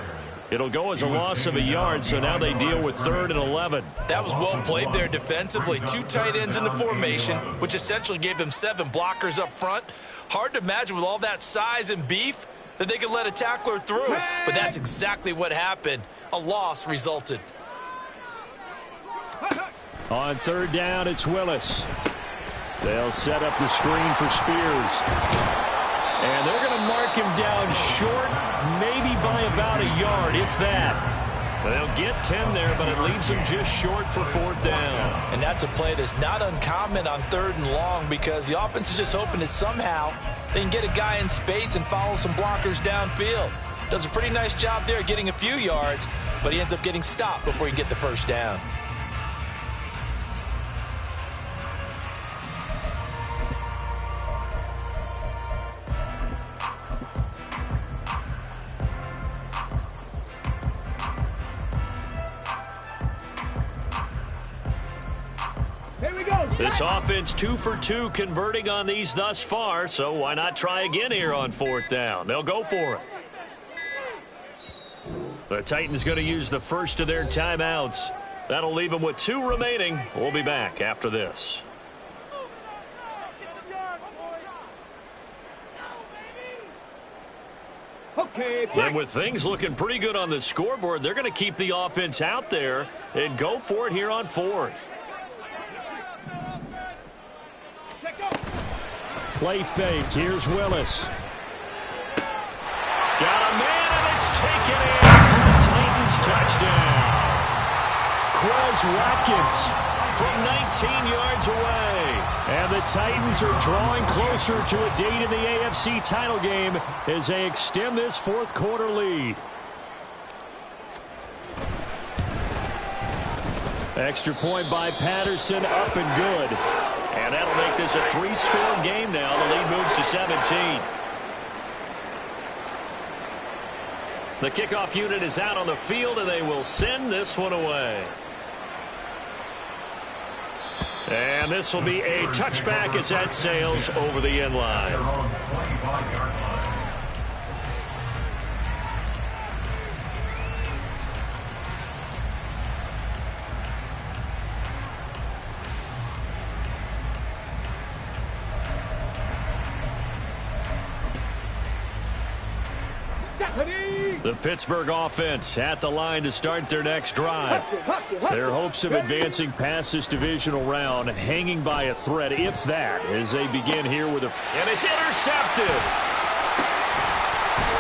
Speaker 1: It'll go as a loss of a yard, so now they deal with 3rd and 11.
Speaker 2: That was well played there defensively. 2 tight ends in the formation, which essentially gave them 7 blockers up front. Hard to imagine with all that size and beef that they could let a tackler through. But that's exactly what happened. A loss resulted.
Speaker 1: On 3rd down, it's Willis. They'll set up the screen for Spears. And they're going to mark him down short, maybe by about a yard, if that. They'll get 10 there, but it leaves them just short for 4th down.
Speaker 2: And that's a play that's not uncommon on 3rd and long because the offense is just hoping that somehow they can get a guy in space and follow some blockers downfield. Does a pretty nice job there getting a few yards, but he ends up getting stopped before he can get the 1st down.
Speaker 1: This offense 2 for 2 converting on these thus far, so why not try again here on 4th down? They'll go for it. The Titans going to use the first of their timeouts. That'll leave them with 2 remaining. We'll be back after this. And with things looking pretty good on the scoreboard, they're going to keep the offense out there and go for it here on 4th. Play fake. Here's Willis. Got a man, and it's taken in for the Titans touchdown. Quez Watkins from 19 yards away. And the Titans are drawing closer to a date in the AFC title game as they extend this fourth quarter lead. Extra point by Patterson, up and good. And that'll make this a 3-score game now. The lead moves to 17. The kickoff unit is out on the field, and they will send this one away. And this will be a touchback as that sails over the end line. The Pittsburgh offense at the line to start their next drive. Their hopes of advancing past this divisional round hanging by a thread, if that, as they begin here with a... And it's intercepted.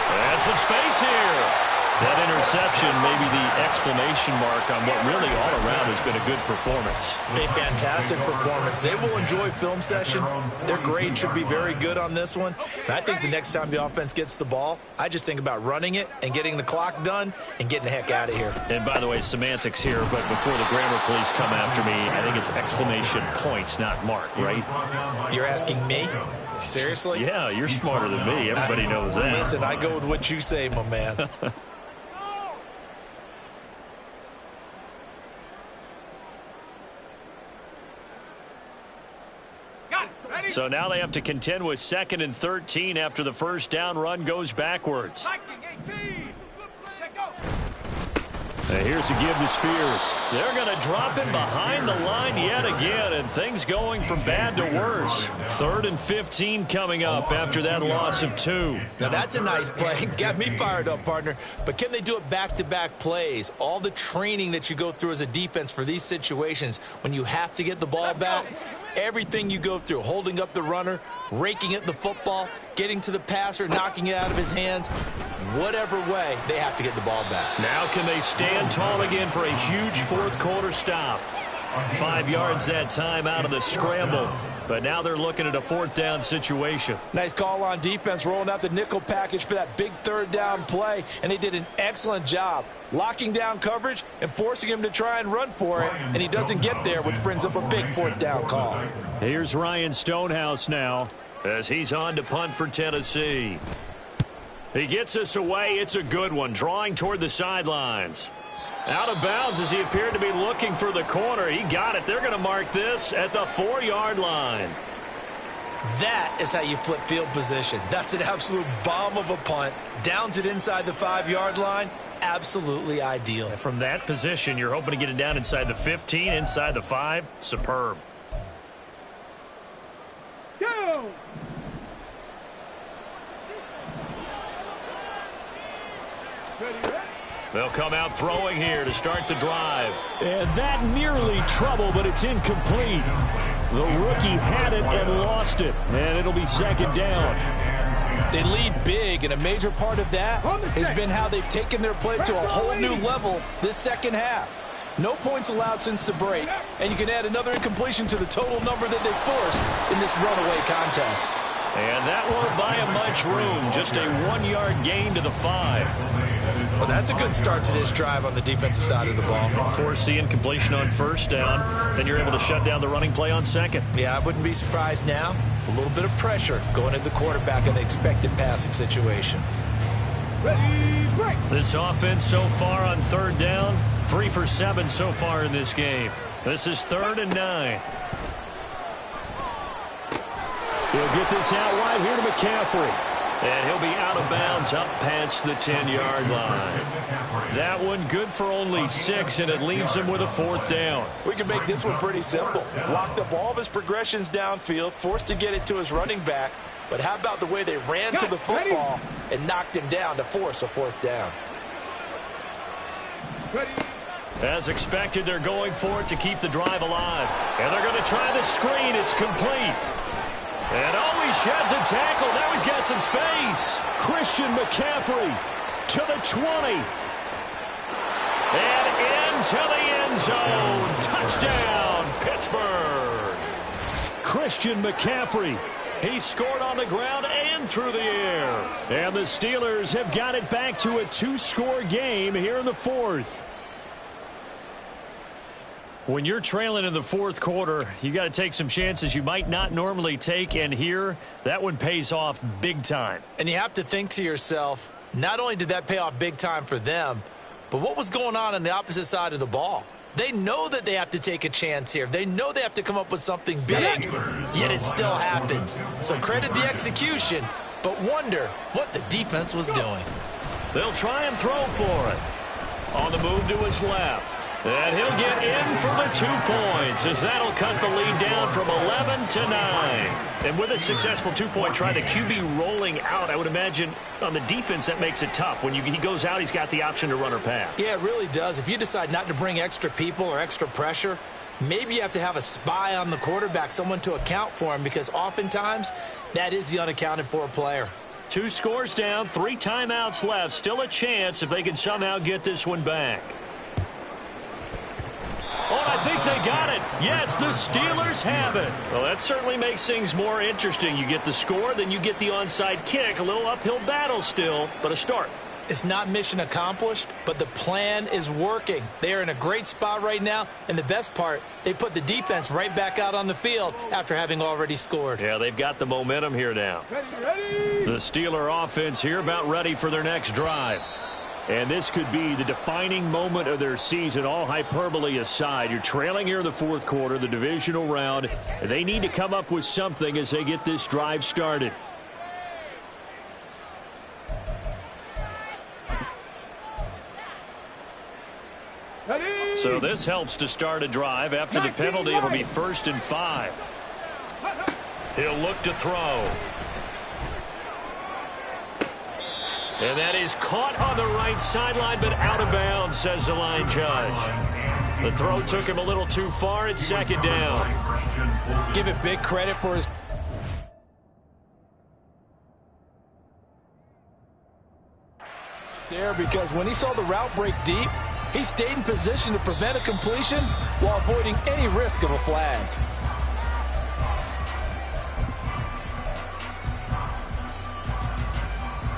Speaker 1: And some space here. That interception may be the exclamation mark on what really all around has been a good performance.
Speaker 2: A fantastic performance. They will enjoy film session. Their grade should be very good on this one. And I think the next time the offense gets the ball, I just think about running it and getting the clock done and getting the heck out of here.
Speaker 1: And by the way, semantics here, but before the grammar police come after me, I think it's exclamation point, not mark, right?
Speaker 2: You're asking me? Seriously?
Speaker 1: Yeah, you're smarter than me. Everybody knows that.
Speaker 2: Listen, I go with what you say, my man.
Speaker 1: So now they have to contend with 2nd and 13 after the first down run goes backwards. And here's a give to Spears. They're going to drop him behind the line yet again, and things going from bad to worse. 3rd and 15 coming up after that loss of 2.
Speaker 2: Now that's a nice play. Got me fired up, partner. But can they do it back-to-back plays? All the training that you go through as a defense for these situations when you have to get the ball back, everything you go through, holding up the runner, raking at the football, getting to the passer, knocking it out of his hands, whatever way, they have to get the ball back.
Speaker 1: Now can they stand tall again for a huge fourth quarter stop? 5 yards that time out of the scramble. But now they're looking at a 4th down situation.
Speaker 2: Nice call on defense, rolling out the nickel package for that big 3rd down play, and they did an excellent job locking down coverage and forcing him to try and run for it, and he doesn't get there, which brings up a big 4th down call.
Speaker 1: Here's Ryan Stonehouse now as he's on to punt for Tennessee. He gets this away. It's a good one, drawing toward the sidelines. Out of bounds as he appeared to be looking for the corner. He got it. They're going to mark this at the 4-yard line.
Speaker 2: That is how you flip field position. That's an absolute bomb of a punt. Downs it inside the 5-yard line. Absolutely ideal.
Speaker 1: From that position, you're hoping to get it down inside the 15, inside the 5. Superb.
Speaker 5: Go!
Speaker 1: They'll come out throwing here to start the drive. And that nearly trouble, but it's incomplete. The rookie had it and lost it. And it'll be 2nd down.
Speaker 2: They lead big, and a major part of that has been how they've taken their play to a whole new level this second half. No points allowed since the break, and you can add another incompletion to the total number that they forced in this runaway contest.
Speaker 1: And that won't buy him much room. Just a 1-yard gain to the 5.
Speaker 2: Well, that's a good start to this drive on the defensive side of the ball.
Speaker 1: Force the incompletion on 1st down. Then you're able to shut down the running play on 2nd.
Speaker 2: Yeah, I wouldn't be surprised now. A little bit of pressure going at the quarterback in the expected passing situation.
Speaker 5: Ready, break!
Speaker 1: This offense so far on 3rd down, 3 for 7 so far in this game. This is 3rd and 9. He'll get this out wide here to McCaffrey. And he'll be out of bounds up past the 10-yard line. That one good for only 6, and it leaves him with a 4th down.
Speaker 2: We can make this one pretty simple. Locked up all of his progressions downfield, forced to get it to his running back. But how about the way they ran to the football and knocked him down to force a 4th down?
Speaker 5: Ready.
Speaker 1: As expected, they're going for it to keep the drive alive. And they're going to try the screen. It's complete. And he sheds a tackle. Now he's got some space. Christian McCaffrey to the 20. And into the end zone. Touchdown, Pittsburgh. Christian McCaffrey. He scored on the ground and through the air. And the Steelers have got it back to a 2-score game here in the fourth. When you're trailing in the fourth quarter, you got to take some chances you might not normally take, and here, that one pays off big time.
Speaker 2: And you have to think to yourself, not only did that pay off big time for them, but what was going on the opposite side of the ball? They know that they have to take a chance here. They know they have to come up with something big, yet it still happens. So credit the execution, but wonder what the defense was doing.
Speaker 1: They'll try and throw for it. On the move to his left. And he'll get in for the 2 points, as that'll cut the lead down from 11 to 9. And with a successful 2-point try, the QB rolling out, I would imagine on the defense that makes it tough. When he goes out, he's got the option to run or pass.
Speaker 2: Yeah, it really does. If you decide not to bring extra people or extra pressure, maybe you have to have a spy on the quarterback, someone to account for him, because oftentimes that is the unaccounted for player.
Speaker 1: 2 scores down, 3 timeouts left. Still a chance if they can somehow get this one back. Oh, I think they got it. Yes, the Steelers have it. Well, that certainly makes things more interesting. You get the score, then you get the onside kick. A little uphill battle still, but a start.
Speaker 2: It's not mission accomplished, but the plan is working. They are in a great spot right now, and the best part, they put the defense right back out on the field after having already scored.
Speaker 1: Yeah, they've got the momentum here now. The Steeler offense here about ready for their next drive. And this could be the defining moment of their season, all hyperbole aside. You're trailing here in the fourth quarter, the divisional round. They need to come up with something as they get this drive started. So this helps to start a drive. After the penalty, it'll be 1st and 5. He'll look to throw. And that is caught on the right sideline, but out of bounds, says the line judge. The throw took him a little too far. It's 2nd down.
Speaker 2: Give it big credit for his... there, because when he saw the route break deep, he stayed in position to prevent a completion while avoiding any risk of a flag.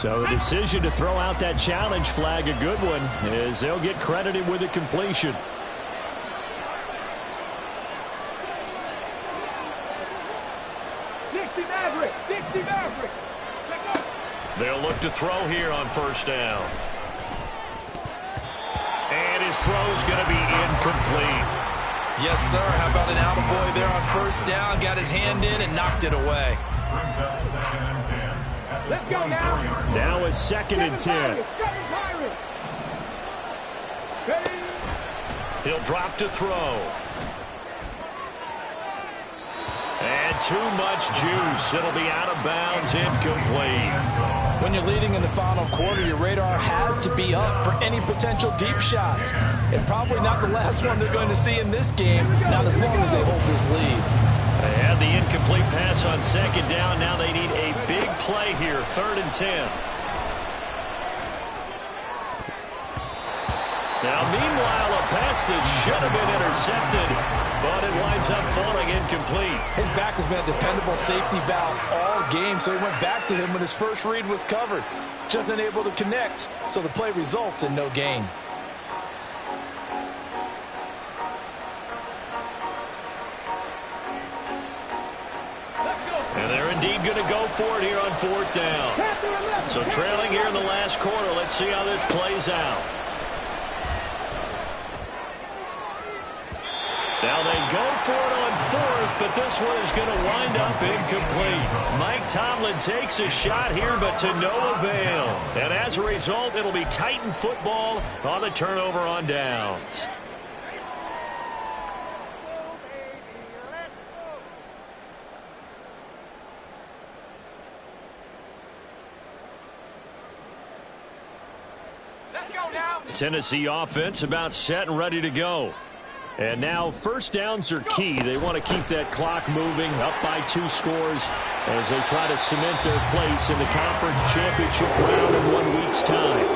Speaker 1: So the decision to throw out that challenge flag, a good one, as they'll get credited with a completion. They'll look to throw here on 1st down. And his throw's going to be incomplete.
Speaker 2: Yes, sir. How about an attaboy there on 1st down? Got his hand in and knocked it away.
Speaker 5: Let's go now.
Speaker 1: Now it's 2nd and 10. He'll drop to throw. And too much juice. It'll be out of bounds, incomplete.
Speaker 2: When you're leading in the final quarter, your radar has to be up for any potential deep shots. And probably not the last one they're going to see in this game, not as long as they hold this lead.
Speaker 1: They had the incomplete pass on 2nd down. Now they need a big play here, 3rd and 10. Now, meanwhile, a pass that should have been intercepted, but it winds up falling incomplete.
Speaker 2: His back has been a dependable safety valve all game, so he went back to him when his first read was covered. Just unable to connect, so the play results in no gain.
Speaker 1: And they're indeed going to go for it here on 4th down. So trailing here in the last quarter, let's see how this plays out. Now they go for it on 4th, but this one is going to wind up incomplete. Mike Tomlin takes a shot here, but to no avail. And as a result, it'll be Titan football on the turnover on downs. Tennessee offense about set and ready to go. And now 1st downs are key. They want to keep that clock moving, up by 2 scores as they try to cement their place in the conference championship round in 1 week's time.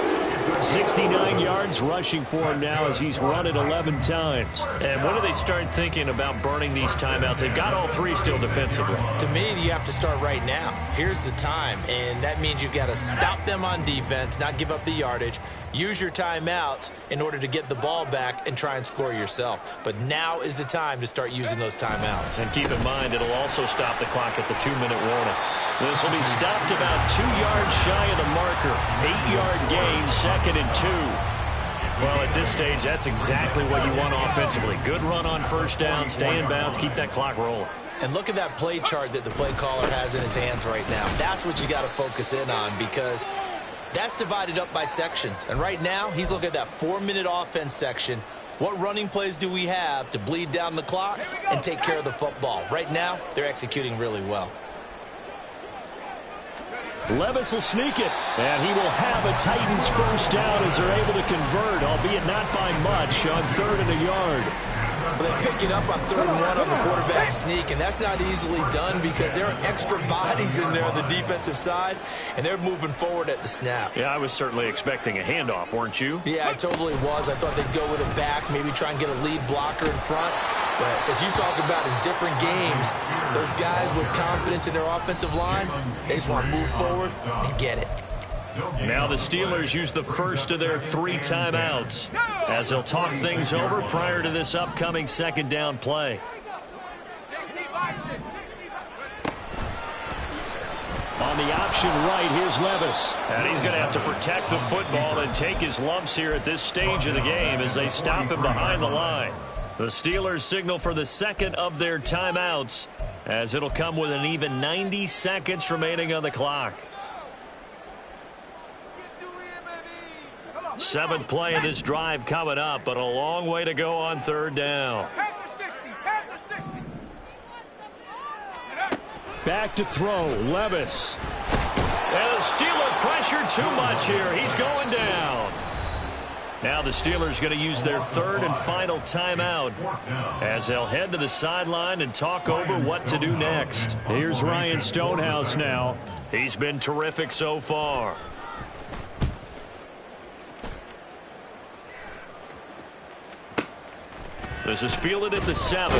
Speaker 1: 69 yards rushing for him now as he's run it 11 times. And when do they start thinking about burning these timeouts? They've got all three still defensively.
Speaker 2: To me, you have to start right now. Here's the time, and that means you've got to stop them on defense, not give up the yardage, use your timeouts in order to get the ball back and try and score yourself. But now is the time to start using those timeouts.
Speaker 1: And keep in mind, it'll also stop the clock at the 2-minute warning. This will be stopped about 2 yards shy of the marker. 8-yard gain, 2nd and 2. Well, at this stage, that's exactly what you want offensively. Good run on first down, stay in bounds, keep that clock rolling.
Speaker 2: And look at that play chart that the play caller has in his hands right now. That's what you got to focus in on, because that's divided up by sections. And right now, he's looking at that 4-minute offense section. What running plays do we have to bleed down the clock and take care of the football? Right now, they're executing really well.
Speaker 1: Levis will sneak it, and he will have a Titans first down as they're able to convert, albeit not by much, on 3rd and a yard.
Speaker 2: But they pick it up on 3rd and 1 on the quarterback sneak, and that's not easily done because there are extra bodies in there on the defensive side, and they're moving forward at the snap.
Speaker 1: Yeah, I was certainly expecting a handoff, weren't you?
Speaker 2: Yeah, I totally was. I thought they'd go with a back, maybe try and get a lead blocker in front. But as you talk about in different games, those guys with confidence in their offensive line, they just want to move forward and get it.
Speaker 1: Now the Steelers use the first of their 3 timeouts as they'll talk things over prior to this upcoming 2nd down play. On the option right, here's Levis. And he's going to have to protect the football and take his lumps here at this stage of the game as they stop him behind the line. The Steelers signal for the 2nd of their timeouts as it'll come with an even 90 seconds remaining on the clock. 7th play of this drive coming up, but a long way to go on 3rd down. Back to throw, Levis. And the Steeler pressure too much here. He's going down. Now the Steelers going to use their 3rd and final timeout as they'll head to the sideline and talk over what to do next. Here's Ryan Stonehouse now. He's been terrific so far. This is fielded at the 7.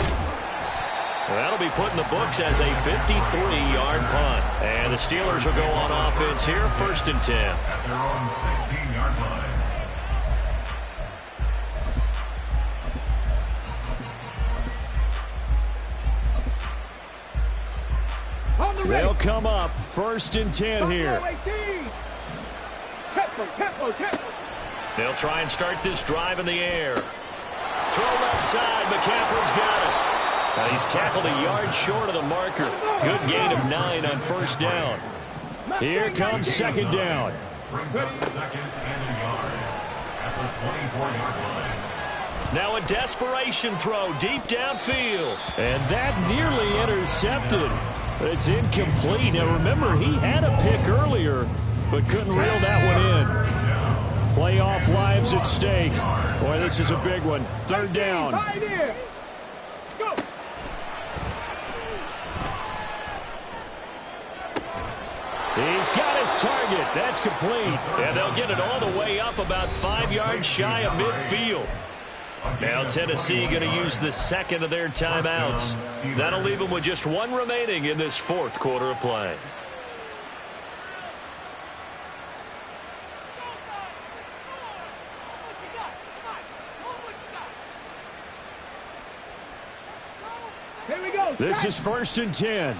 Speaker 1: That'll be put in the books as a 53-yard punt. And the Steelers will go on offense here, 1st and 10.
Speaker 4: At their own 16-yard line.
Speaker 1: They'll come up 1st and 10 here. They'll try and start this drive in the air. Throw left side. McCaffrey's got it. Now he's tackled a yard short of the marker. Good gain of 9 on 1st down. Here comes 2nd down.
Speaker 4: Brings up 2nd and a yard at the 24-yard line.
Speaker 1: Now a desperation throw deep downfield. And that nearly intercepted. It's incomplete. Now remember, he had a pick earlier, but couldn't reel that one in. Playoff lives at stake. Boy, this is a big one. 3rd down. He's got his target. That's complete. And they'll get it all the way up about 5 yards shy of midfield. Now Tennessee going to use the 2nd of their timeouts. That'll leave them with just 1 remaining in this 4th quarter of play. This is 1st and 10.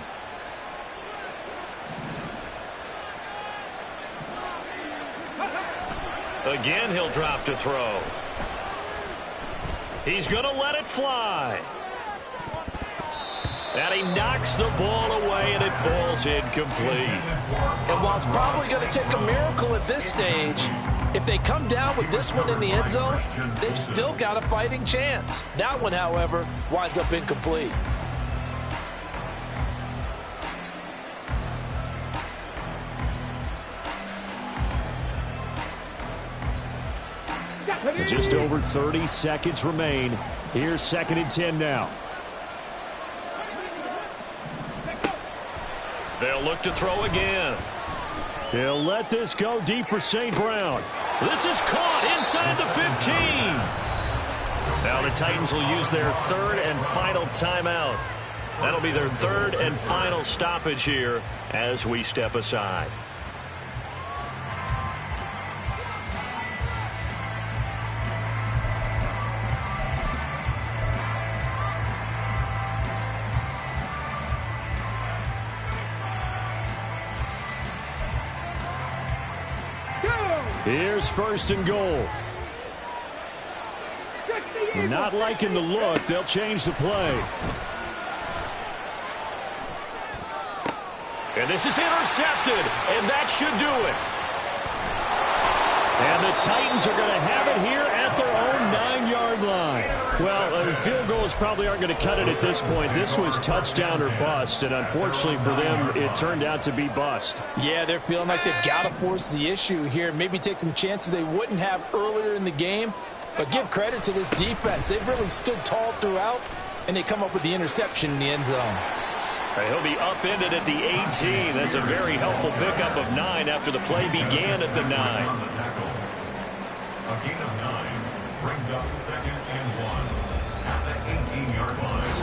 Speaker 1: Again, he'll drop to throw. He's going to let it fly. And he knocks the ball away, and it falls incomplete.
Speaker 2: And while it's probably going to take a miracle at this stage, if they come down with this one in the end zone, they've still got a fighting chance. That one, however, winds up incomplete.
Speaker 1: Just over 30 seconds remain. Here's 2nd and 10 now. They'll look to throw again. He'll let this go deep for St. Brown. This is caught inside the 15. Now the Titans will use their third and final timeout. That'll be their third and final stoppage here as we step aside. Here's first and goal. Not liking the look. They'll change the play. And this is intercepted, and that should do it. And the Titans are going to have it here at their own 9-yard line. Well, field goals probably aren't going to cut it at this point. This was touchdown or bust, and unfortunately for them, it turned out to be bust.
Speaker 2: Yeah, they're feeling like they've got to force the issue here, maybe take some chances they wouldn't have earlier in the game. But give credit to this defense. They've really stood tall throughout, and they come up with the interception in the end zone.
Speaker 1: He'll be upended at the 18. That's a very helpful pickup of 9 after the play began at the 9.
Speaker 4: A gain of 9 brings up second and 1 at the 18-yard line.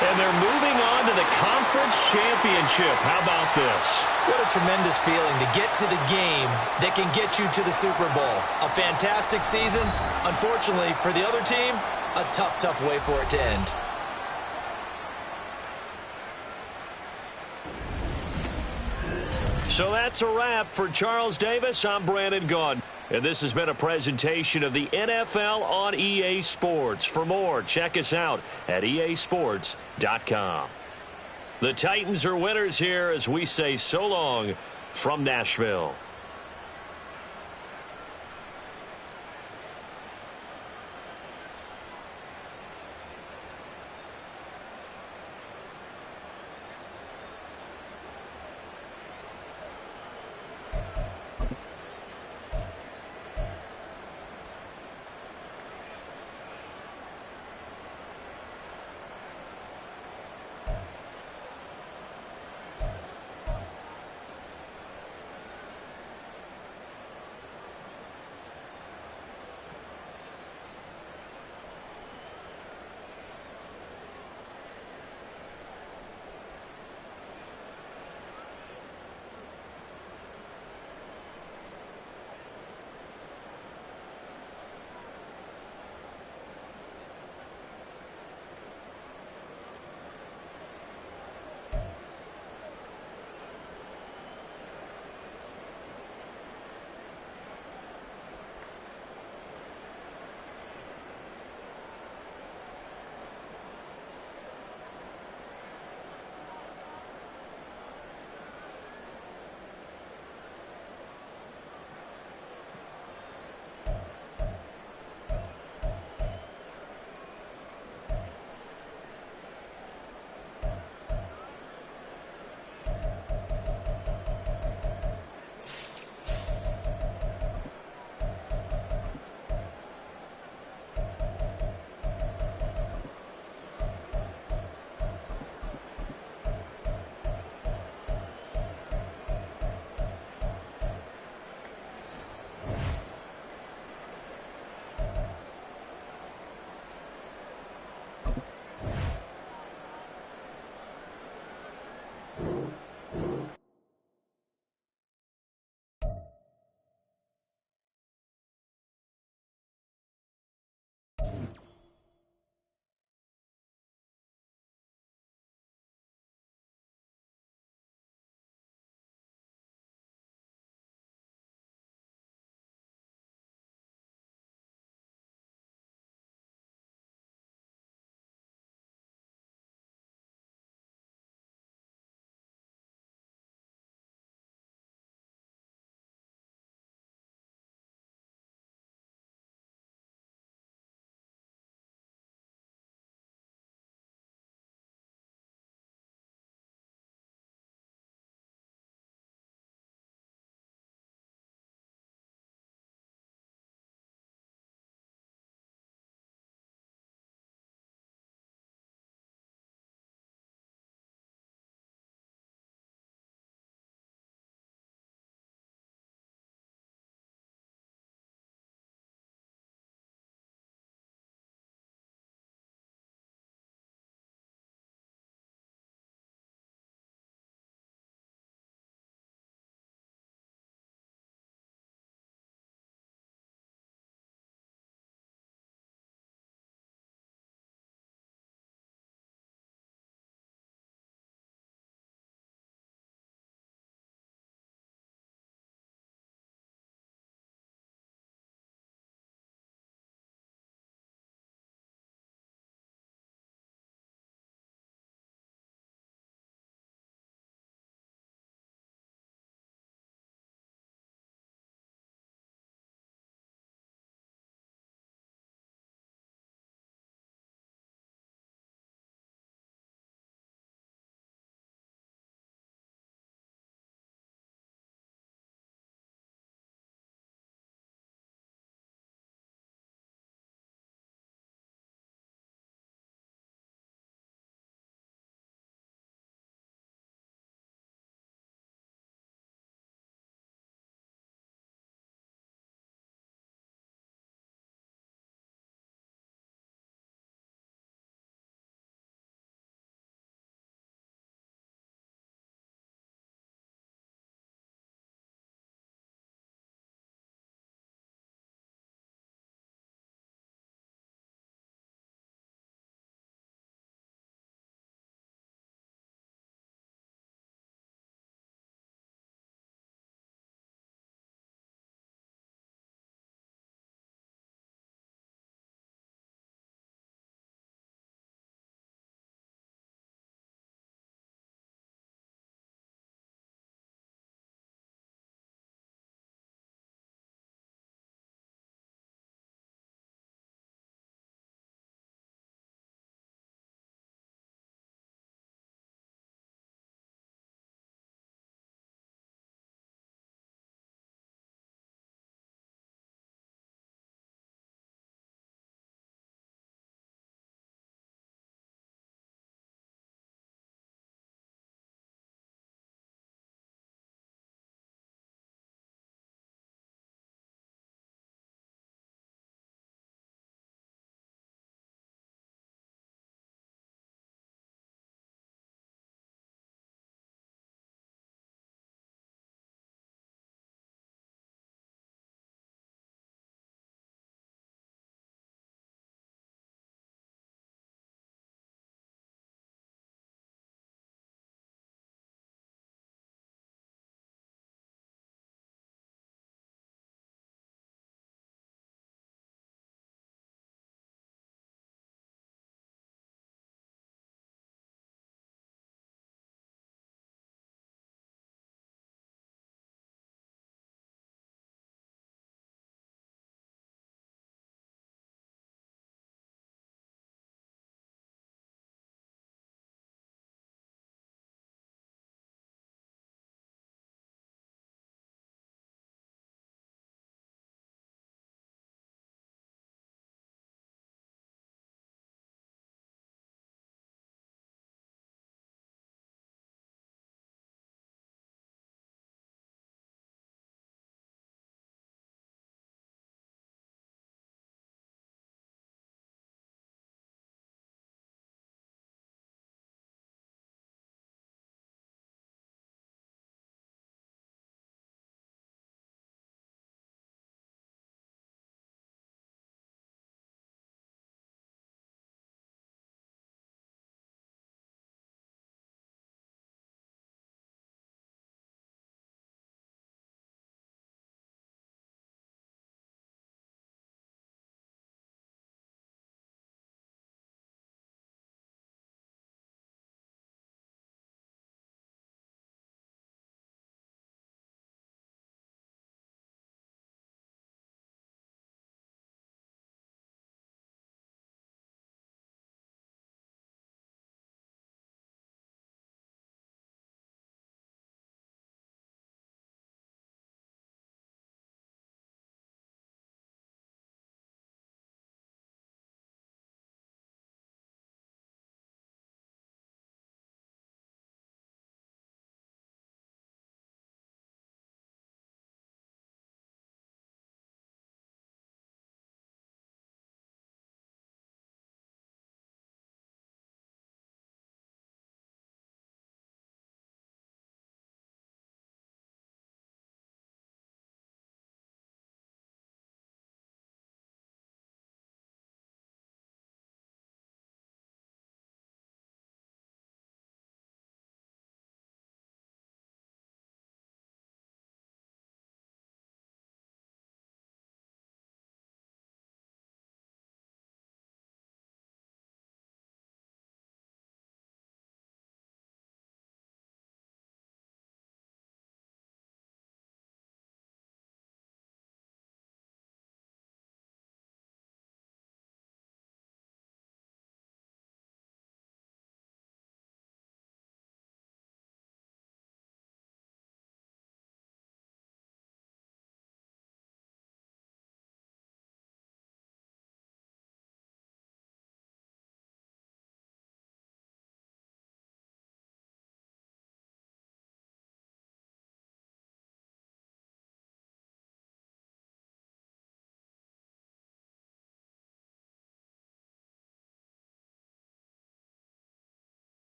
Speaker 1: And they're moving on to the conference championship. How about this?
Speaker 2: What a tremendous feeling to get to the game that can get you to the Super Bowl. A fantastic season. Unfortunately, for the other team, a tough, tough way for it to end.
Speaker 1: So that's a wrap for Charles Davis. I'm Brandon Gunn. And this has been a presentation of the NFL on EA Sports. For more, check us out at easports.com. The Titans are winners here as we say so long from Nashville.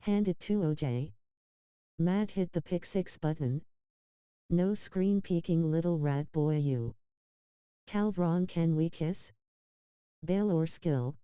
Speaker 3: Hand it to OJ. Matt hit the pick 6 button. No screen peeking little rat boy you. Calvron, can we kiss? Bail or skill?